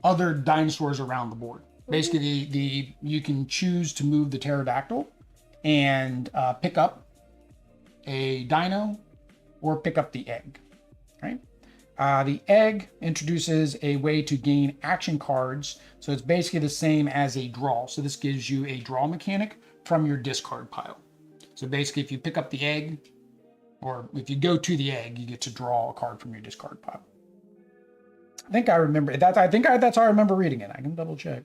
other dinosaurs around the board. Basically, you can choose to move the pterodactyl and pick up a dino or pick up the egg, right? The egg introduces a way to gain action cards. So it's basically the same as a draw. So this gives you a draw mechanic from your discard pile. So basically, if you pick up the egg, or if you go to the egg, you get to draw a card from your discard pile. I think I remember that. That's how I remember reading it. I can double check.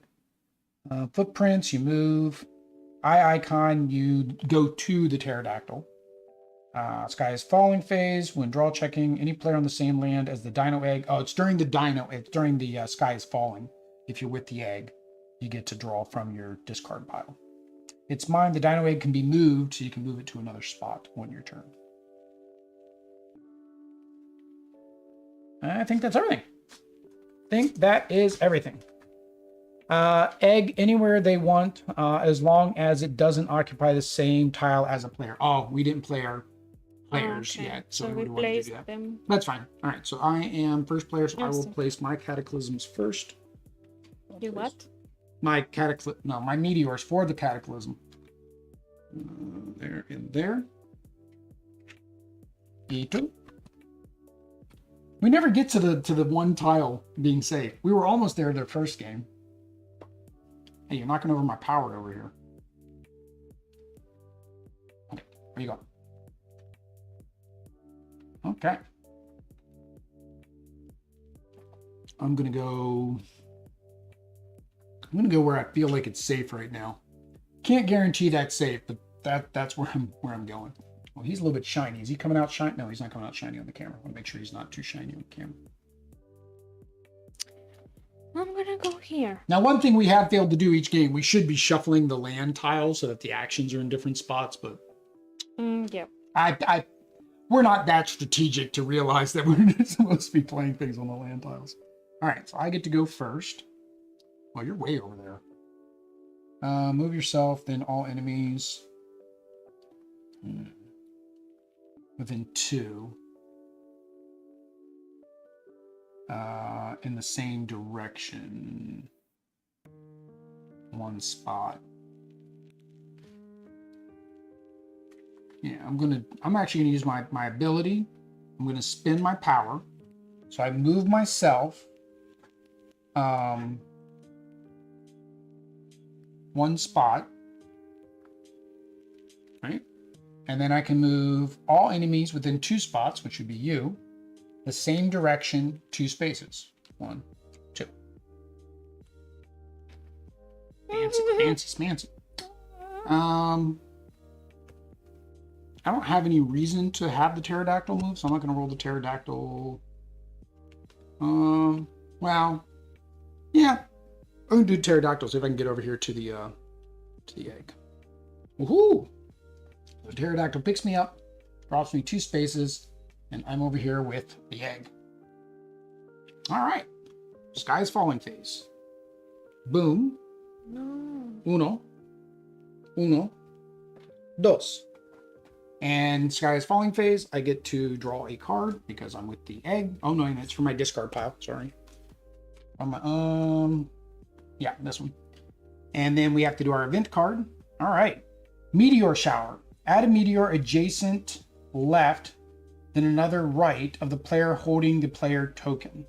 Footprints, you move. Eye icon, you go to the pterodactyl. Sky is falling phase. When draw checking, any player on the same land as the dino egg. Oh, it's during the sky is falling. If you're with the egg, you get to draw from your discard pile. It's mine. The dino egg can be moved, so you can move it to another spot on your turn. I think that's everything. I think that is everything. Egg anywhere they want, as long as it doesn't occupy the same tile as a player. Oh, we didn't play our players yet, so we placed that. them. That's fine. All right, so I am first player, so I will place my cataclysms first. Do what? My meteors for the cataclysm. There and there. E2. We never get to the one tile being safe. We were almost there their first game. Hey, you're knocking over my power over here. Okay, where you going? Okay. I'm gonna go where I feel like it's safe right now. Can't guarantee that's safe, but that's where I'm going. Well, he's a little bit shiny. Is he coming out shiny? No, he's not coming out shiny on the camera. I want to make sure he's not too shiny on the camera. I'm gonna go here. Now, one thing we have failed to do each game, we should be shuffling the land tiles so that the actions are in different spots, but yeah. We're not that strategic to realize that we're supposed to be playing things on the land tiles. All right, so I get to go first. Well, you're way over there. Move yourself, then all enemies within 2 in the same direction. 1 spot. Yeah, I'm actually gonna use my ability. I'm gonna spend my power. So I move myself 1 one spot, right? And then I can move all enemies within 2 spots, which would be you, the same direction, 2 spaces. 1, 2. Fancy, fancy, smancy. I don't have any reason to have the pterodactyl move, so I'm not going to roll the pterodactyl. Well, yeah, I'm going to do pterodactyl, see if I can get over here to the egg. Woohoo! The pterodactyl picks me up, drops me 2 spaces, and I'm over here with the egg. All right, sky is falling phase. Boom. No. Uno. Uno. Dos. And sky is falling phase. I get to draw a card because I'm with the egg. Oh no, it's from my discard pile. Sorry. Yeah, this one. And then we have to do our event card. All right. Meteor shower. Add a meteor adjacent left, then another right of the player holding the player token.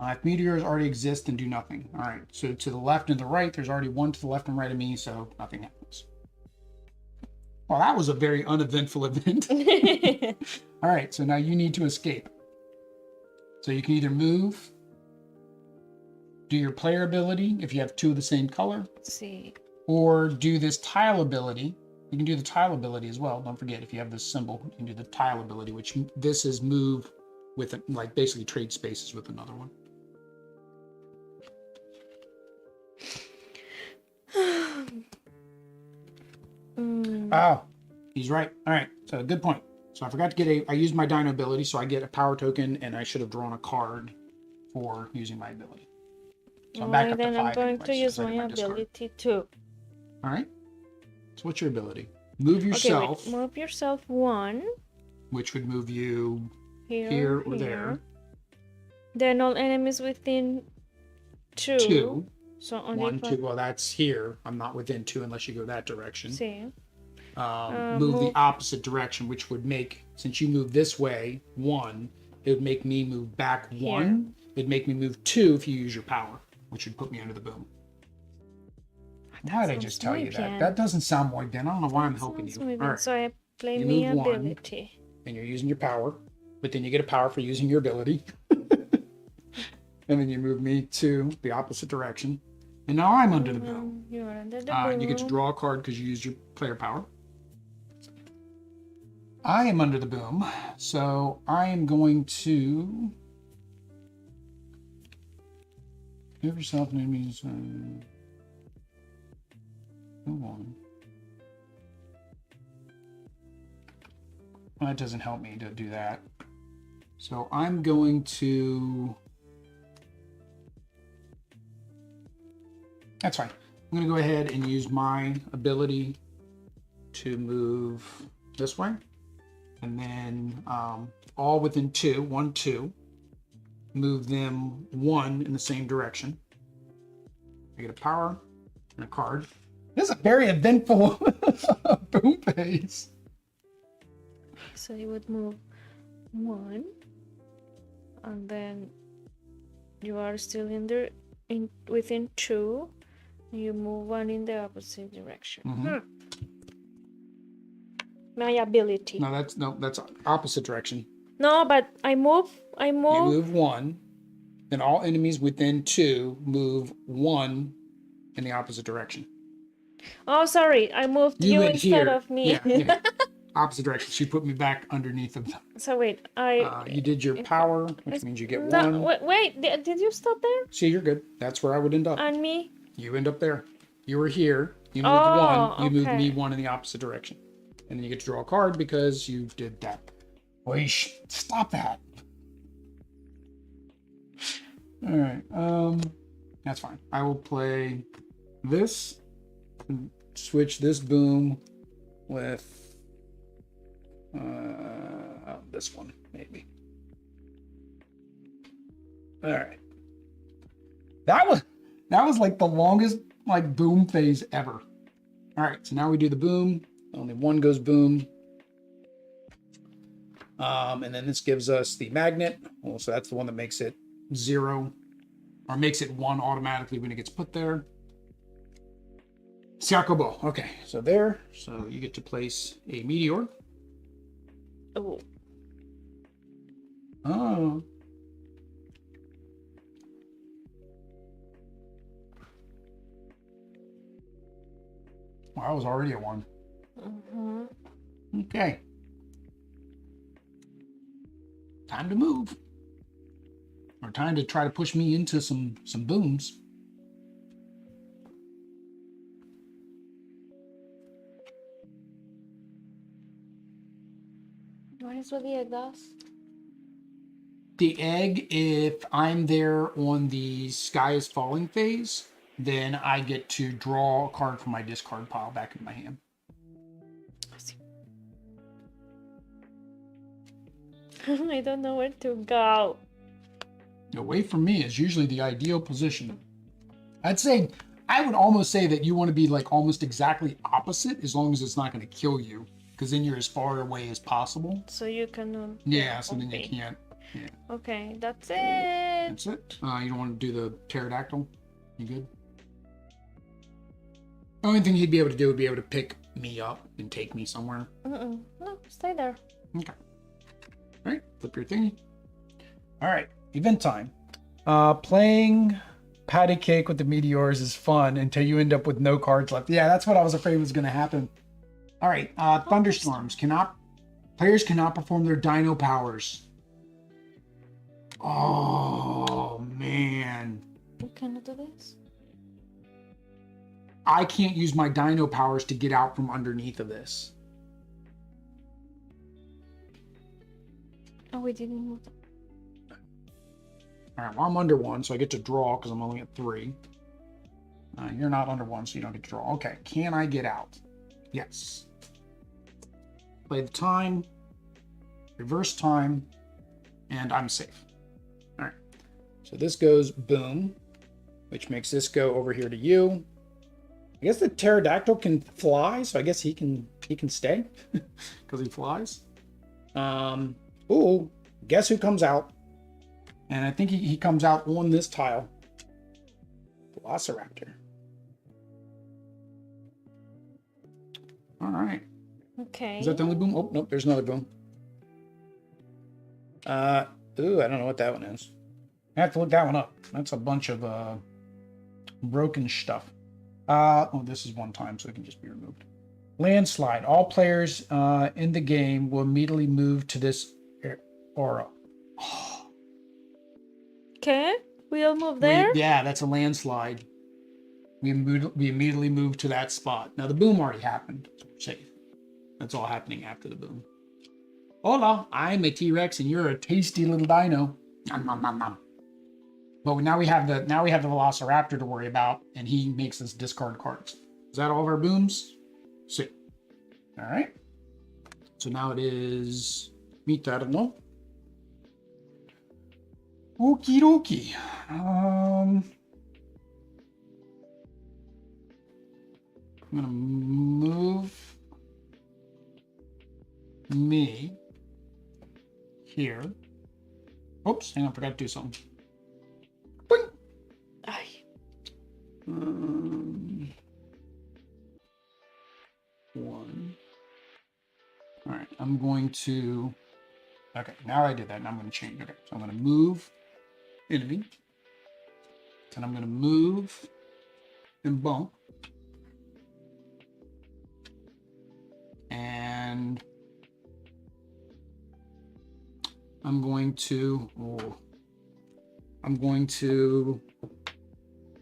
If meteors already exist, then do nothing. All right. So to the left and the right, there's already one to the left and right of me, so nothing happens. Well, that was a very uneventful event. All right, so now you need to escape. So you can either move, do your player ability if you have 2 of the same color, See. or do this tile ability. You can do the tile ability as well. Don't forget, if you have this symbol, you can do the tile ability, which this is move with it, like basically trade spaces with another one. Oh, he's right. All right, so good point. So I forgot to get I used my Dino ability, so I get a power token, and I should have drawn a card for using my ability. So I'm back up to 5. Then I'm going anyways, to use 'cause I did my discard. ability too. All right. So what's your ability? Move yourself, Okay, wait. Move yourself 1. which would move you Here, here or there. Then all enemies within 2. 2. So only 1, 2. Well, that's here. I'm not within 2 unless you go that direction. See. Move the opposite direction, which would make, since you move this way, 1, it would make me move back 1. It'd make me move 2 if you use your power, which would put me under the boom. Why did I just tell you that? That doesn't sound like that. I don't know why I'm helping you. All right. So I play You my move 1, ability. and you're using your power, but then you get a power for using your ability. And then you move me to the opposite direction. And now I'm under the boom. You're under the boom. You get to draw a card because you used your player power. I am under the boom, so I am going to move yourself and enemies. Move on. Well, that doesn't help me to do that. So I'm going to. That's fine. I'm going to go ahead and use my ability to move this way. And then all within 2, 1, 2, move them 1 in the same direction. I get a power and a card. This is a very eventful boom phase. So you would move 1, and then you are still within 2. You move 1 in the opposite direction. My ability. No, that's opposite direction. No, but I move. You move 1, then all enemies within 2 move 1 in the opposite direction. Oh, sorry. I moved you instead of me. Yeah. Opposite direction. She put me back underneath of them. So wait, you did your power, which means you get 1. No, wait, did you stop there? See, you're good. That's where I would end up. And me? You end up there. You were here. You moved 1. You moved me 1 in the opposite direction. And then you get to draw a card because you did that. Oish, stop that. All right. That's fine. I will play this and switch this boom with this one, maybe. All right. That was like the longest like boom phase ever. All right, so now we do the boom. Only 1 goes boom. And then this gives us the magnet. Well, so that's the one that makes it 0, or makes it 1 automatically when it gets put there. Siakobo. Okay, so there. So you get to place a meteor. Oh. Oh. Well, I was already at 1. Mm-hmm. Okay. Time to move. Or time to try to push me into some booms. What is what the egg does? The egg, if I'm there on the sky is falling phase, then I get to draw a card from my discard pile back in my hand. I see. I don't know where to go. Away from me is usually the ideal position. I would almost say that you want to be like almost exactly opposite, as long as it's not going to kill you, because then you're as far away as possible. So you can. Yeah, so then you can't. Yeah. Okay, that's it. That's it. You don't want to do the pterodactyl? You good? The only thing he'd be able to do would be able to pick me up and take me somewhere. No, stay there. Okay. All right, flip your thingy. All right, event time. Playing patty cake with the meteors is fun until you end up with no cards left. Yeah, that's what I was afraid was going to happen. All right, thunderstorms. Players cannot perform their dino powers. Oh, man. You cannot do this? I can't use my dino powers to get out from underneath of this. Oh, we didn't move them. All right, well, I'm under 1, so I get to draw because I'm only at 3. You're not under 1, so you don't get to draw. Okay, can I get out? Yes. Play the time, reverse time, and I'm safe. All right, so this goes boom, which makes this go over here to you. I guess the pterodactyl can fly, so I guess he can stay because he flies. Ooh, guess who comes out? And I think he comes out on this tile. Velociraptor. All right. Okay. Is that the only boom? Oh, nope, there's another boom. Ooh, I don't know what that one is. I have to look that one up. That's a bunch of broken stuff. Oh, this is one time, so it can just be removed. Landslide. All players in the game will immediately move to this aura. Okay, we'll move there. Yeah, that's a landslide. We immediately move to that spot. Now the boom already happened. So we're safe. That's all happening after the boom. Hola, I'm a T-Rex and you're a tasty little dino. Nom, nom, nom, nom. But now we have the Velociraptor to worry about, and he makes us discard cards. Is that all of our booms? Sí. All right. So now it is mi turno. Okie dokie. I'm gonna move me here. Oops, hang on, I forgot to do something. Boing. Ay. One. All right, I'm going to. Okay, now I did that, and I'm going to change. Okay, so I'm going to move enemy, and I'm going to move and bump, and I'm going to. Oh, I'm going to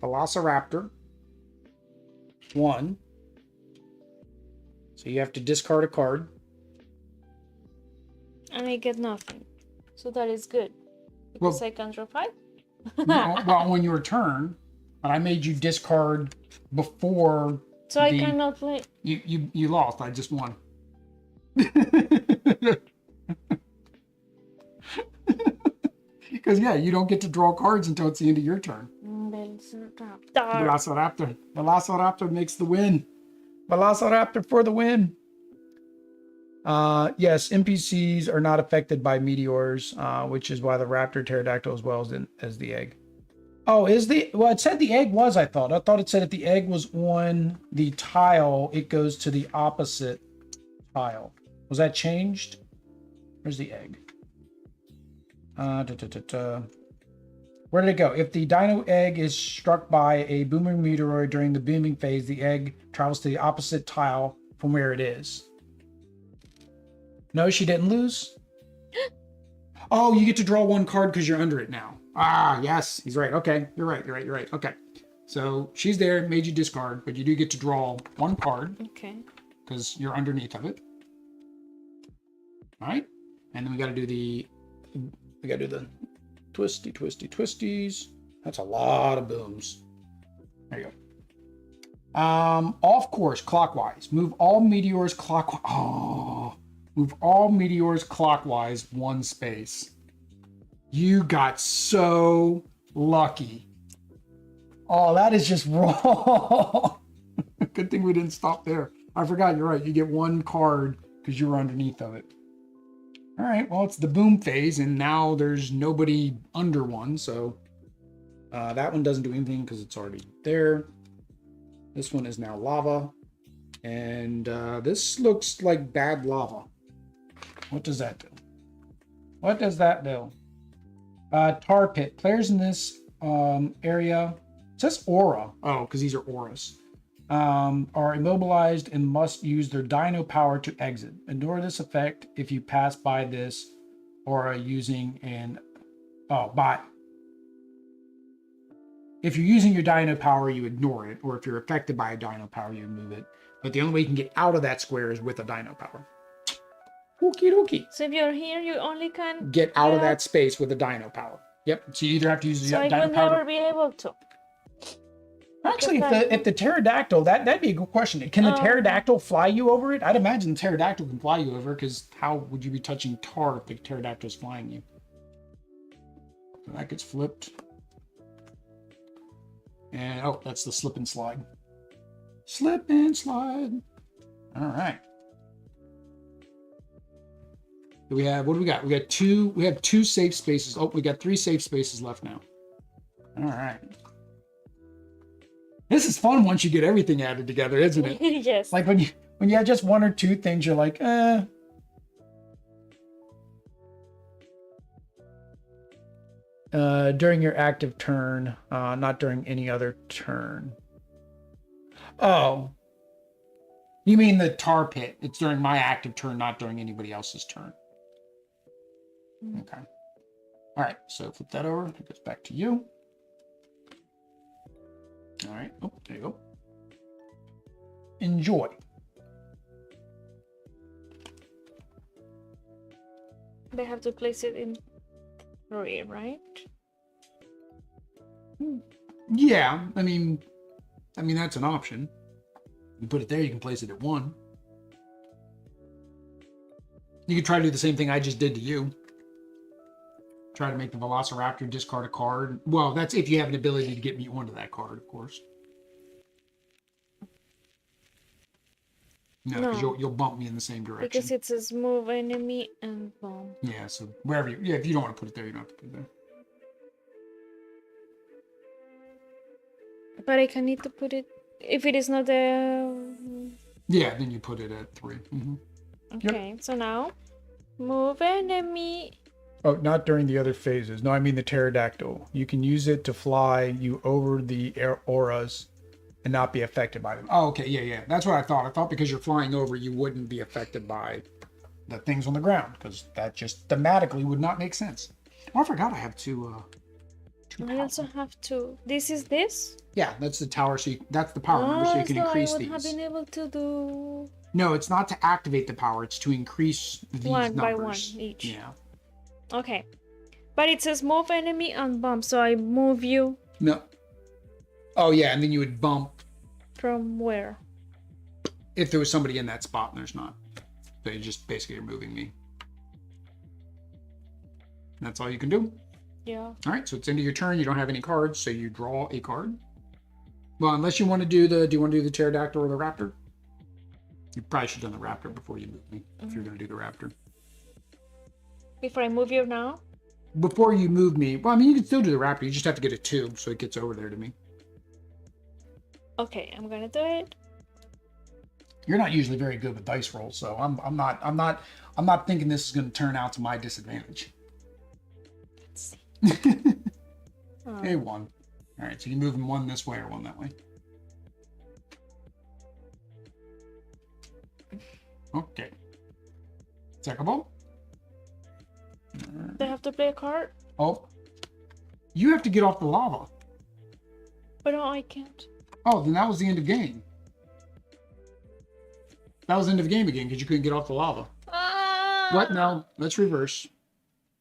Velociraptor 1. So you have to discard a card. And I get nothing. So that is good. Because Well- I can draw 5. Well, on your turn, but I made you discard before. So I cannot play. You lost. I just won. Because yeah, you don't get to draw cards until it's the end of your turn. Velociraptor. Velociraptor makes the win. Velociraptor for the win. Yes, NPCs are not affected by meteors, which is why the raptor pterodactyl as well as the egg. Oh, well, it said the egg was, I thought. I thought it said if the egg was on the tile, it goes to the opposite tile. Was that changed? Where's the egg? Where did it go? If the dino egg is struck by a booming meteor during the booming phase, the egg travels to the opposite tile from where it is. No, she didn't lose? Oh, you get to draw one card because you're under it now. Ah, yes, he's right. Okay, you're right. Okay. So she's there, made you discard, but you do get to draw one card. Okay. Because you're underneath of it. All right. And then we got to do the twisties. That's a lot of booms. There you go. Off course, clockwise. Move all meteors clockwise. Oh, move all meteors clockwise one space. You got so lucky. Oh, that is just wrong. Good thing we didn't stop there. I forgot, you're right. You get one card because you were underneath of it. All right, well, it's the boom phase, and now there's nobody under one, so that one doesn't do anything because it's already there. This one is now lava, and this looks like bad lava. What does that do? What does that do? Tar pit. Players in this area, it says aura. Oh, because these are auras. Are immobilized and must use their dino power to exit. Ignore this effect if you pass by this aura using if you're using your dino power, you ignore it, or if you're affected by a dino power, you move it. But the only way you can get out of that square is with a dino power. Okie dokie. So if you're here, you only can get out of that space with a dino power. Yep. So you either have to use the dino power. So I will never be able to. Actually, if the pterodactyl, that'd be a good question. Can the pterodactyl fly you over it? I'd imagine the pterodactyl can fly you over, because how would you be touching tar if the pterodactyl's flying you? So that gets flipped. And oh, that's the slip and slide. Slip and slide. All right. So we have, what do we got? We have two safe spaces. Oh, we got 3 safe spaces left now. All right. This is fun once you get everything added together, isn't it? Yes. Like when you have just 1 or 2 things, you're like, during your active turn, not during any other turn. Oh. You mean the tar pit. It's during my active turn, not during anybody else's turn. Okay. All right, so flip that over. It goes back to you. All right. Oh, there you go. Enjoy. They have to place it in rear, right? Yeah, I mean that's an option. You put it there, you can place it at 1. You could try to do the same thing I just did to you. Try to make the Velociraptor discard a card. Well, that's if you have an ability to get me onto that card, of course. No, because you'll bump me in the same direction. Because it says move enemy and bomb. Yeah, so wherever if you don't want to put it there, you don't have to put it there. But I can need to put it if it is not there. Yeah, then you put it at 3. Mm-hmm. Okay, so now move enemy. Oh, not during the other phases. No, I mean the pterodactyl. You can use it to fly you over the auras and not be affected by them. Oh, okay. Yeah. That's what I thought. I thought because you're flying over, you wouldn't be affected by the things on the ground, because that just thematically would not make sense. Oh, I forgot I have two I also have to. This is this? Yeah, that's the tower. So that's the power number, so you can increase I these. would have been able to do... No, it's not to activate the power. It's to increase these one numbers. By one each. Yeah. Okay. But it says move enemy and bump, so I move you. No. Oh, yeah, and then you would bump. From where? If there was somebody in that spot, and there's not. So you just basically are moving me. That's all you can do. Yeah. All right, so it's into your turn. You don't have any cards, so you draw a card. Well, unless you want to do the pterodactyl or the raptor? You probably should have done the raptor before you move me, if you're going to do the raptor. Before I move you now? before you move me, well, I mean, you can still do the raptor. You just have to get a 2 so it gets over there to me. Okay, I'm gonna do it. You're not usually very good with dice rolls, so I'm not thinking this is going to turn out to my disadvantage. Let's see. Hey, 1. All right, so you move them 1 this way or 1 that way. Okay. Second ball. They have to play a card? Oh. You have to get off the lava. But no, I can't. Oh, then that was the end of game. That was the end of game again because you couldn't get off the lava. What? No, let's reverse.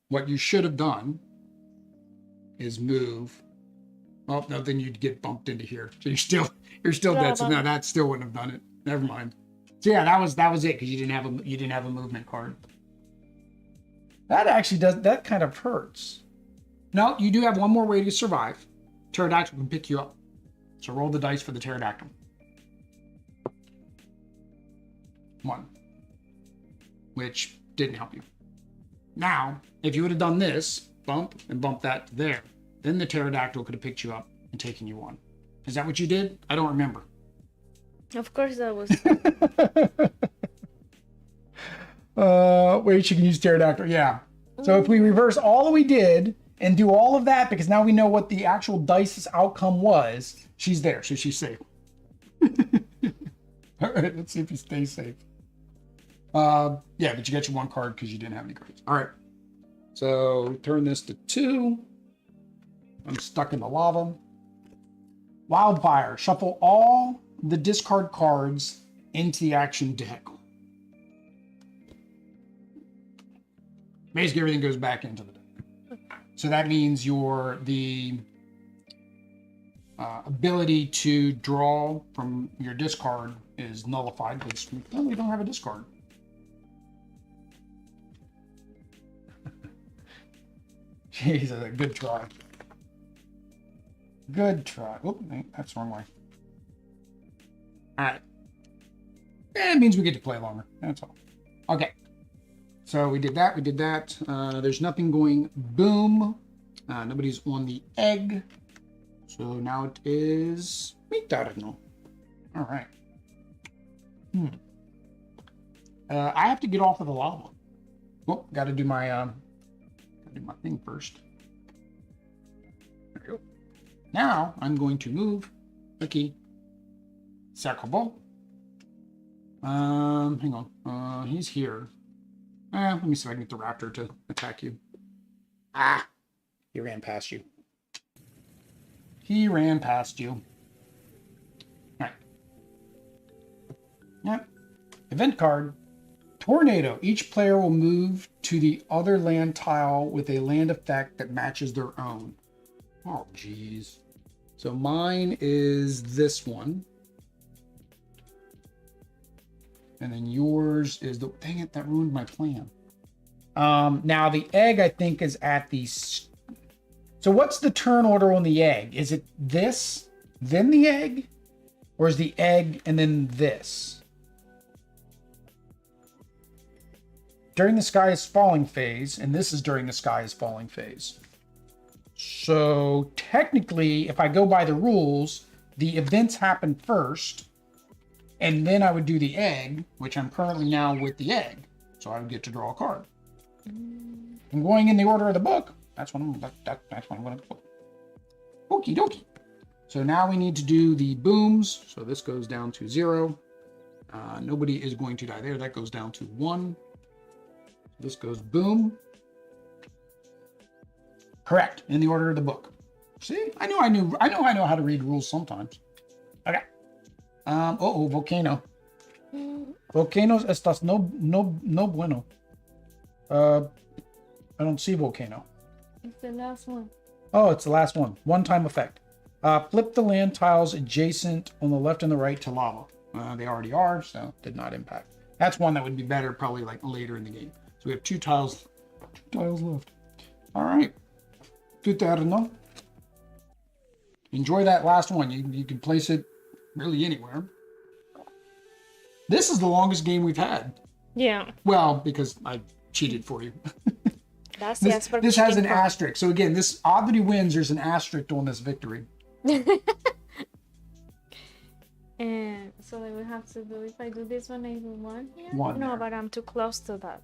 What you should have done is move. Oh, no, then you'd get bumped into here. So you're still dead. So no, that still wouldn't have done it. Never mind. So yeah, that was it because you didn't have a movement card. That actually that kind of hurts. No, you do have one more way to survive. Pterodactyl can pick you up. So roll the dice for the pterodactyl. 1. Which didn't help you. Now, if you would have done this, bump and bump that there, then the pterodactyl could have picked you up and taken you on. Is that what you did? I don't remember. Of course that was. Wait, you can use pterodactyl. Yeah. So if we reverse all that we did and do all of that, because now we know what the actual dice's outcome was, she's there, so she's safe. All right, let's see if you stay safe. Yeah, but you got your 1 card because you didn't have any cards. All right. So turn this to 2. I'm stuck in the lava. Wildfire. Shuffle all the discard cards into the action deck. Basically, everything goes back into the deck. So that means the ability to draw from your discard is nullified because we don't have a discard. Jesus, good try. Good try. Oop, that's the wrong way. All right. It means we get to play longer. That's all. Okay. So we did that. We did that. There's nothing going boom. Nobody's on the egg. So now it is Meteors. All right. I have to get off of the lava. Oh, got to do my thing first. There we go. Now I'm going to move the key. Circle ball. Hang on. He's here. Let me see if I can get the raptor to attack you. Ah, he ran past you. He ran past you. All right. Yep. Event card. Tornado. Each player will move to the other land tile with a land effect that matches their own. Oh, geez. So mine is this one. And then yours is the... Dang it, that ruined my plan. Now, the egg, I think, is at the... So what's the turn order on the egg? Is it this, then the egg? Or is the egg and then this? During the sky is falling phase, and this is during the sky is falling phase. So technically, if I go by the rules, the events happen first, and then I would do the egg, which I'm currently now with the egg. So I would get to draw a card. I'm going in the order of the book. That's what I'm going to put. Okie dokie. So now we need to do the booms. So this goes down to 0. Nobody is going to die there. That goes down to 1. This goes boom. Correct. In the order of the book. See, I know how to read rules sometimes. Okay. Volcano. Volcanoes estas no bueno. I don't see volcano. It's the last one. Oh, it's the last one. One-time effect. Flip the land tiles adjacent on the left and the right to lava. They already are, so did not impact. That's one that would be better probably like later in the game. So we have 2 tiles left. All right. Tutarno. Enjoy that last one. You can place it really anywhere. This is the longest game we've had. Yeah. Well, because I cheated for you. Gracias por This has an info. asterisk. So again, this odd that he wins, there's an asterisk on this victory. And so I will have to do, if I do this one, I do one here? One No, there. but I'm too close to that.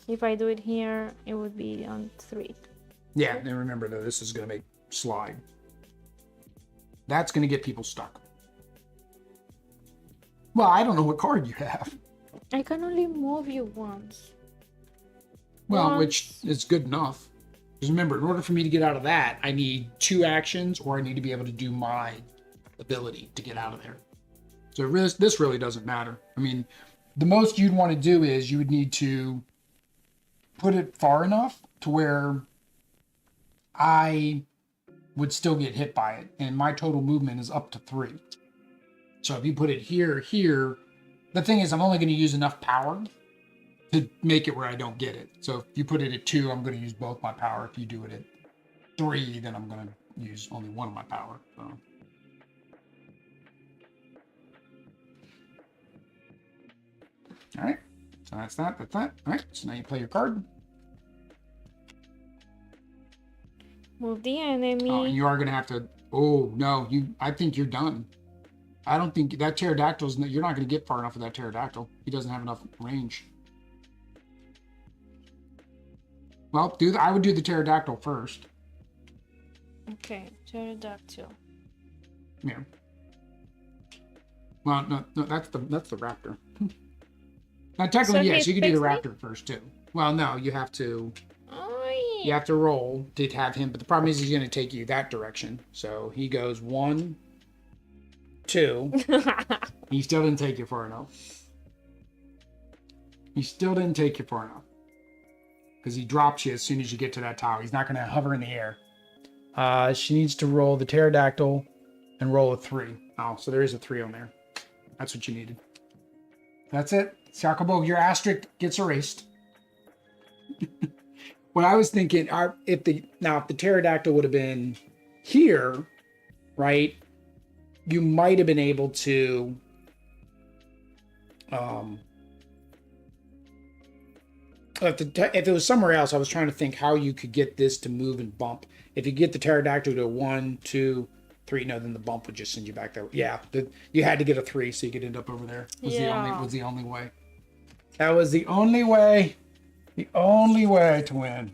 If I do it here, it would be on 3. Yeah, and remember though, this is going to make slide. That's going to get people stuck. Well, I don't know what card you have. I can only move you once. Well, which is good enough. Because remember, in order for me to get out of that, I need 2 actions, or I need to be able to do my ability to get out of there. So this really doesn't matter. I mean, the most you'd want to do is you would need to put it far enough to where I would still get hit by it. And my total movement is up to 3. So if you put it here, the thing is I'm only going to use enough power to make it where I don't get it. So if you put it at 2, I'm going to use both my power. If you do it at 3, then I'm going to use only 1 of my power. So. All right. So that's that. All right. So now you play your card. Move the enemy. Oh, and you are going to have to. Oh no, I think you're done. I don't think that pterodactyl's. You're not going to get far enough with that pterodactyl. He doesn't have enough range. Well, I would do the pterodactyl first. Okay, pterodactyl. Yeah. Well, no, that's the raptor. Now, technically, So yes, he you can do the fixed raptor first too. Well, no, you have to. Oh, You have to roll to have him, but the problem is he's going to take you that direction. So he goes 1, 2. He still didn't take you far enough. He still didn't take you far enough. Because he drops you as soon as you get to that tower. He's not going to hover in the air. She needs to roll the pterodactyl and roll a 3. Oh, so there is a 3 on there. That's what you needed. That's it. Jacobo, your asterisk gets erased. What I was thinking, if the pterodactyl would have been here, right? You might have been able to, if it was somewhere else, I was trying to think how you could get this to move and bump. If you get the pterodactyl to 1, 2, 3, no, then the bump would just send you back there. Yeah, you had to get a 3 so you could end up over there. Was the only way. That was the only way. The only way to win.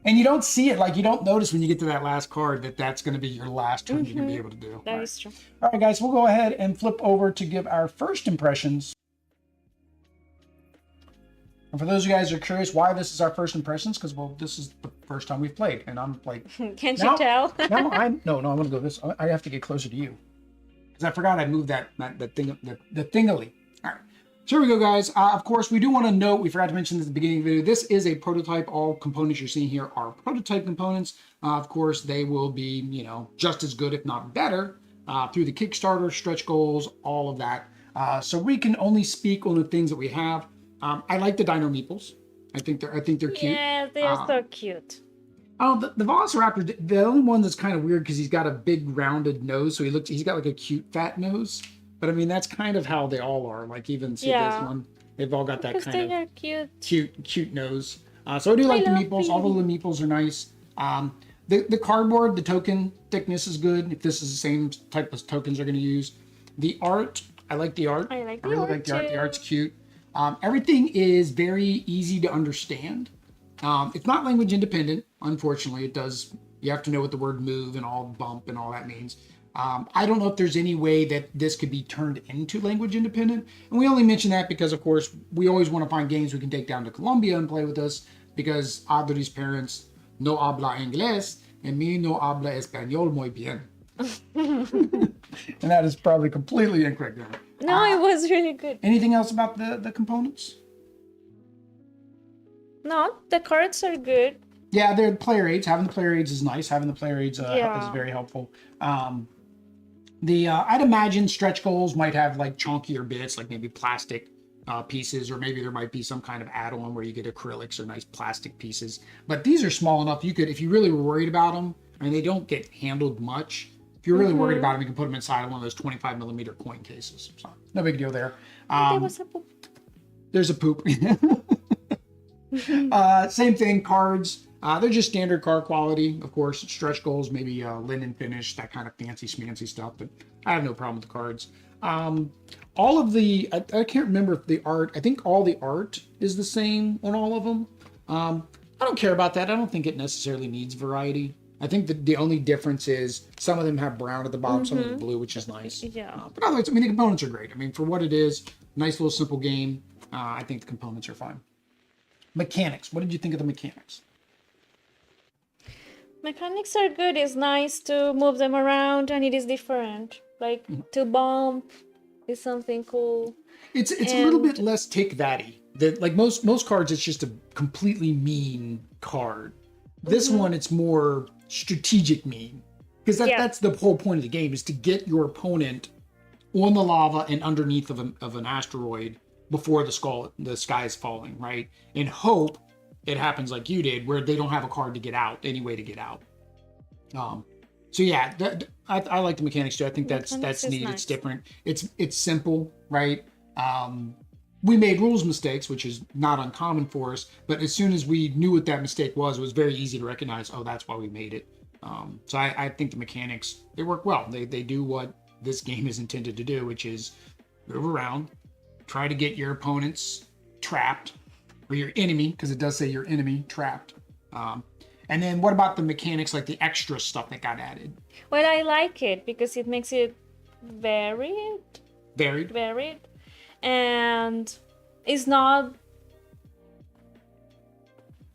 And you don't see it, you don't notice when you get to that last card that's going to be your last turn you're going to be able to do. That is true. All right, guys, we'll go ahead and flip over to give our first impressions. And for those of you guys who are curious why this is our first impressions, because, well, this is the first time we've played. And I'm like... Can't you tell? No, I'm going to go this. I have to get closer to you. Because I forgot I moved that thing, the thingly. All right. So here we go, guys. Of course, we do want to note, we forgot to mention this at the beginning of the video, this is a prototype. All components you're seeing here are prototype components. Of course, they will be, just as good, if not better, through the Kickstarter, stretch goals, all of that. So we can only speak on the things that we have. I like the Dino meeples. I think they're cute. Yeah, they're so cute. Oh, the Velociraptor, the only one that's kind of weird because he's got a big rounded nose, so he's got like a cute fat nose. But I mean, that's kind of how they all are. Even this one, they've all got that Because kind they of are cute. cute nose. So I do like the meeples. All the meeples are nice. The cardboard, the token thickness is good. If this is the same type of tokens they're going to use. The art, I like the art. I like the really art like the art. too. The art's cute. Everything is very easy to understand. It's not language independent, unfortunately. You have to know what the word move and all bump and all that means. I don't know if there's any way that this could be turned into language independent. And we only mention that because, of course, we always want to find games we can take down to Colombia and play with us because Audrey's parents no habla inglés and me no habla español muy bien. And that is probably completely incorrect. No, it was really good. Anything else about the components? No, the cards are good. Yeah, they're player aids. Having the player aids is nice. Having the player aids is very helpful. I'd imagine stretch goals might have chunkier bits, like maybe plastic pieces, or maybe there might be some kind of add-on where you get acrylics or nice plastic pieces. But these are small enough. You could, if you really were worried about them, they don't get handled much. If you're really worried about them, you can put them inside of one of those 25 millimeter coin cases. So no big deal there. There was a poop. There's a poop. Same thing, cards. They're just standard card quality, of course. Stretch goals, maybe linen finish, that kind of fancy schmancy stuff. But I have no problem with the cards. All of the, I can't remember if the art, I think all the art is the same on all of them. I don't care about that. I don't think it necessarily needs variety. I think that the only difference is some of them have brown at the bottom, some of them blue, which is nice. Yeah. But otherwise, I mean, the components are great. I mean, for what it is, nice little simple game. I think the components are fine. Mechanics. What did you think of the mechanics? Mechanics are good. It's nice to move them around, and it is different. Like to bump is something cool. It's a little bit less take thatty. Like most cards, it's just a completely mean card. This one, it's more strategic mean, because that's the whole point of the game, is to get your opponent on the lava and underneath of an asteroid before the sky is falling, right? And hope it happens like you did, where they don't have a card to get out, any way to get out. So yeah, I like the mechanics too. I think that's neat. Nice. It's different. It's simple, right? We made rules mistakes, which is not uncommon for us. But as soon as we knew what that mistake was, it was very easy to recognize, oh, that's why we made it. So I think the mechanics, they work well. They do what this game is intended to do, which is move around, try to get your opponents trapped, or your enemy, because it does say your enemy trapped. And then what about the mechanics, like the extra stuff that got added? Well, I like it because it makes it varied. And it's not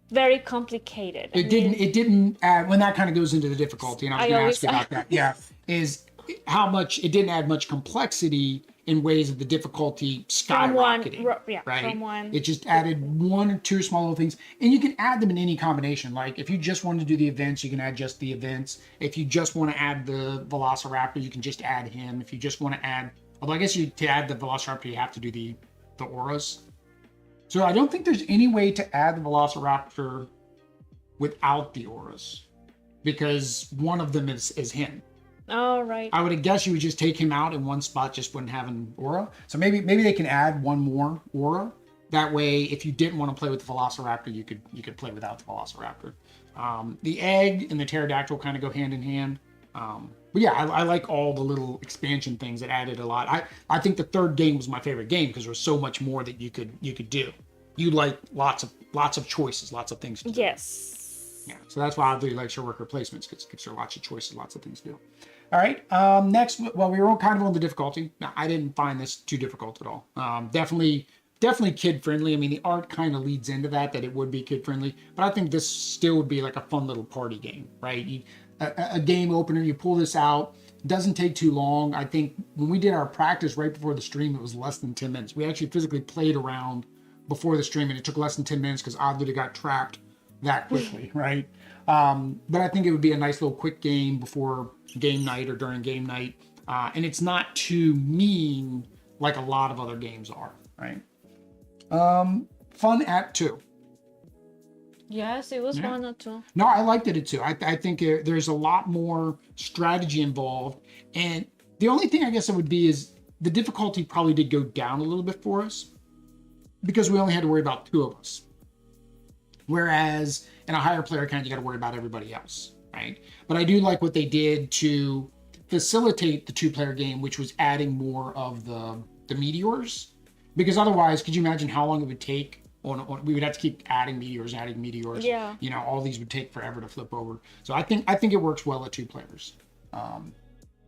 very complicated. It didn't add, when that kind of goes into the difficulty, and I was going to ask you about that. Yeah, is how much, it didn't add much complexity in ways of the difficulty skyrocketing, right? From one. It just added one or two small little things, and you can add them in any combination. Like if you just want to do the events, you can add just the events. If you just want to add the Velociraptor, you can just add him. If you just want to add, although I guess to add the Velociraptor, you have to do the auras. So I don't think there's any way to add the Velociraptor without the auras, because one of them is him. Oh, right. I would guess you would just take him out in one spot, just wouldn't have an aura. So maybe they can add one more aura. That way, if you didn't want to play with the Velociraptor, you could play without the Velociraptor. The egg and the pterodactyl kind of go hand in hand. But yeah, I like all the little expansion things that added a lot. I think the third game was my favorite game because there was so much more that you could do. You like lots of choices, lots of things to do. Yes. Yeah, so that's why I really like shore worker placements, because it gives her lots of choices, lots of things to do. All right, next, well, we were kind of on the difficulty. Now, I didn't find this too difficult at all. Definitely kid-friendly. I mean, the art kind of leads into that it would be kid-friendly, but I think this still would be like a fun little party game, right? A game opener, you pull this out, doesn't take too long. I think when we did our practice right before the stream, it was less than 10 minutes. We actually physically played around before the stream, and it took less than 10 minutes because Oddly got trapped that quickly, right? But I think it would be a nice little quick game before game night or during game night. And it's not too mean like a lot of other games are, right? Fun at 2. Yes, it was fun at 2. No, I liked it at 2. I think there's a lot more strategy involved. And the only thing I guess it would be is the difficulty probably did go down a little bit for us because we only had to worry about 2 of us. Whereas in a higher player count, you got to worry about everybody else, right? But I do like what they did to facilitate the 2-player game, which was adding more of the meteors. Because otherwise, could you imagine how long it would take? We would have to keep adding meteors. Yeah. You know, all these would take forever to flip over. So I think it works well at 2 players.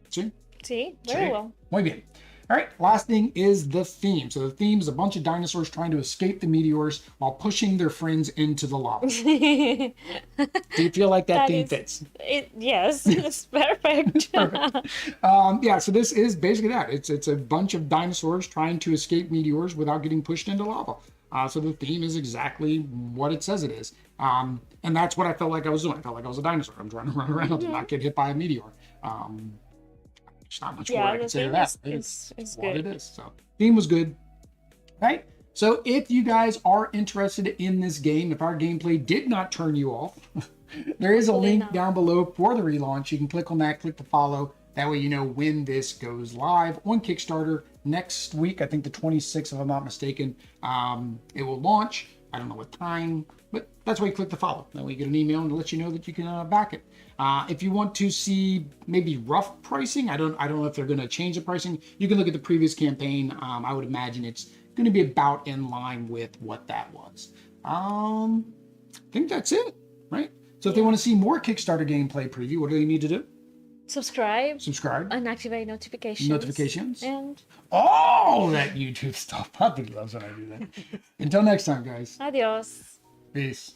See, very well. Muy bien. All right, last thing is the theme. So the theme is a bunch of dinosaurs trying to escape the meteors while pushing their friends into the lava. Do you feel like that theme fits? Yes, it's perfect. Perfect. Yeah, so this is basically that. It's a bunch of dinosaurs trying to escape meteors without getting pushed into lava. So the theme is exactly what it says it is. And that's what I felt like I was doing. I felt like I was a dinosaur. I'm trying to run around and not get hit by a meteor. There's not much more I can say to that. It's what it is. So theme was good, right? So if you guys are interested in this game, if our gameplay did not turn you off, there is a link down below for the relaunch. You can click on that, click the follow. That way you know when this goes live on Kickstarter next week. I think the 26th, if I'm not mistaken, it will launch. I don't know what time, but that's why you click the follow. Then we get an email and let you know that you can back it. If you want to see maybe rough pricing, I don't know if they're going to change the pricing. You can look at the previous campaign. I would imagine it's going to be about in line with what that was. I think that's it, right? So if they want to see more Kickstarter gameplay preview, what do they need to do? Subscribe. Subscribe. And activate notifications. Notifications. And all that YouTube stuff. Puppy loves when I do that. Until next time, guys. adios. Peace.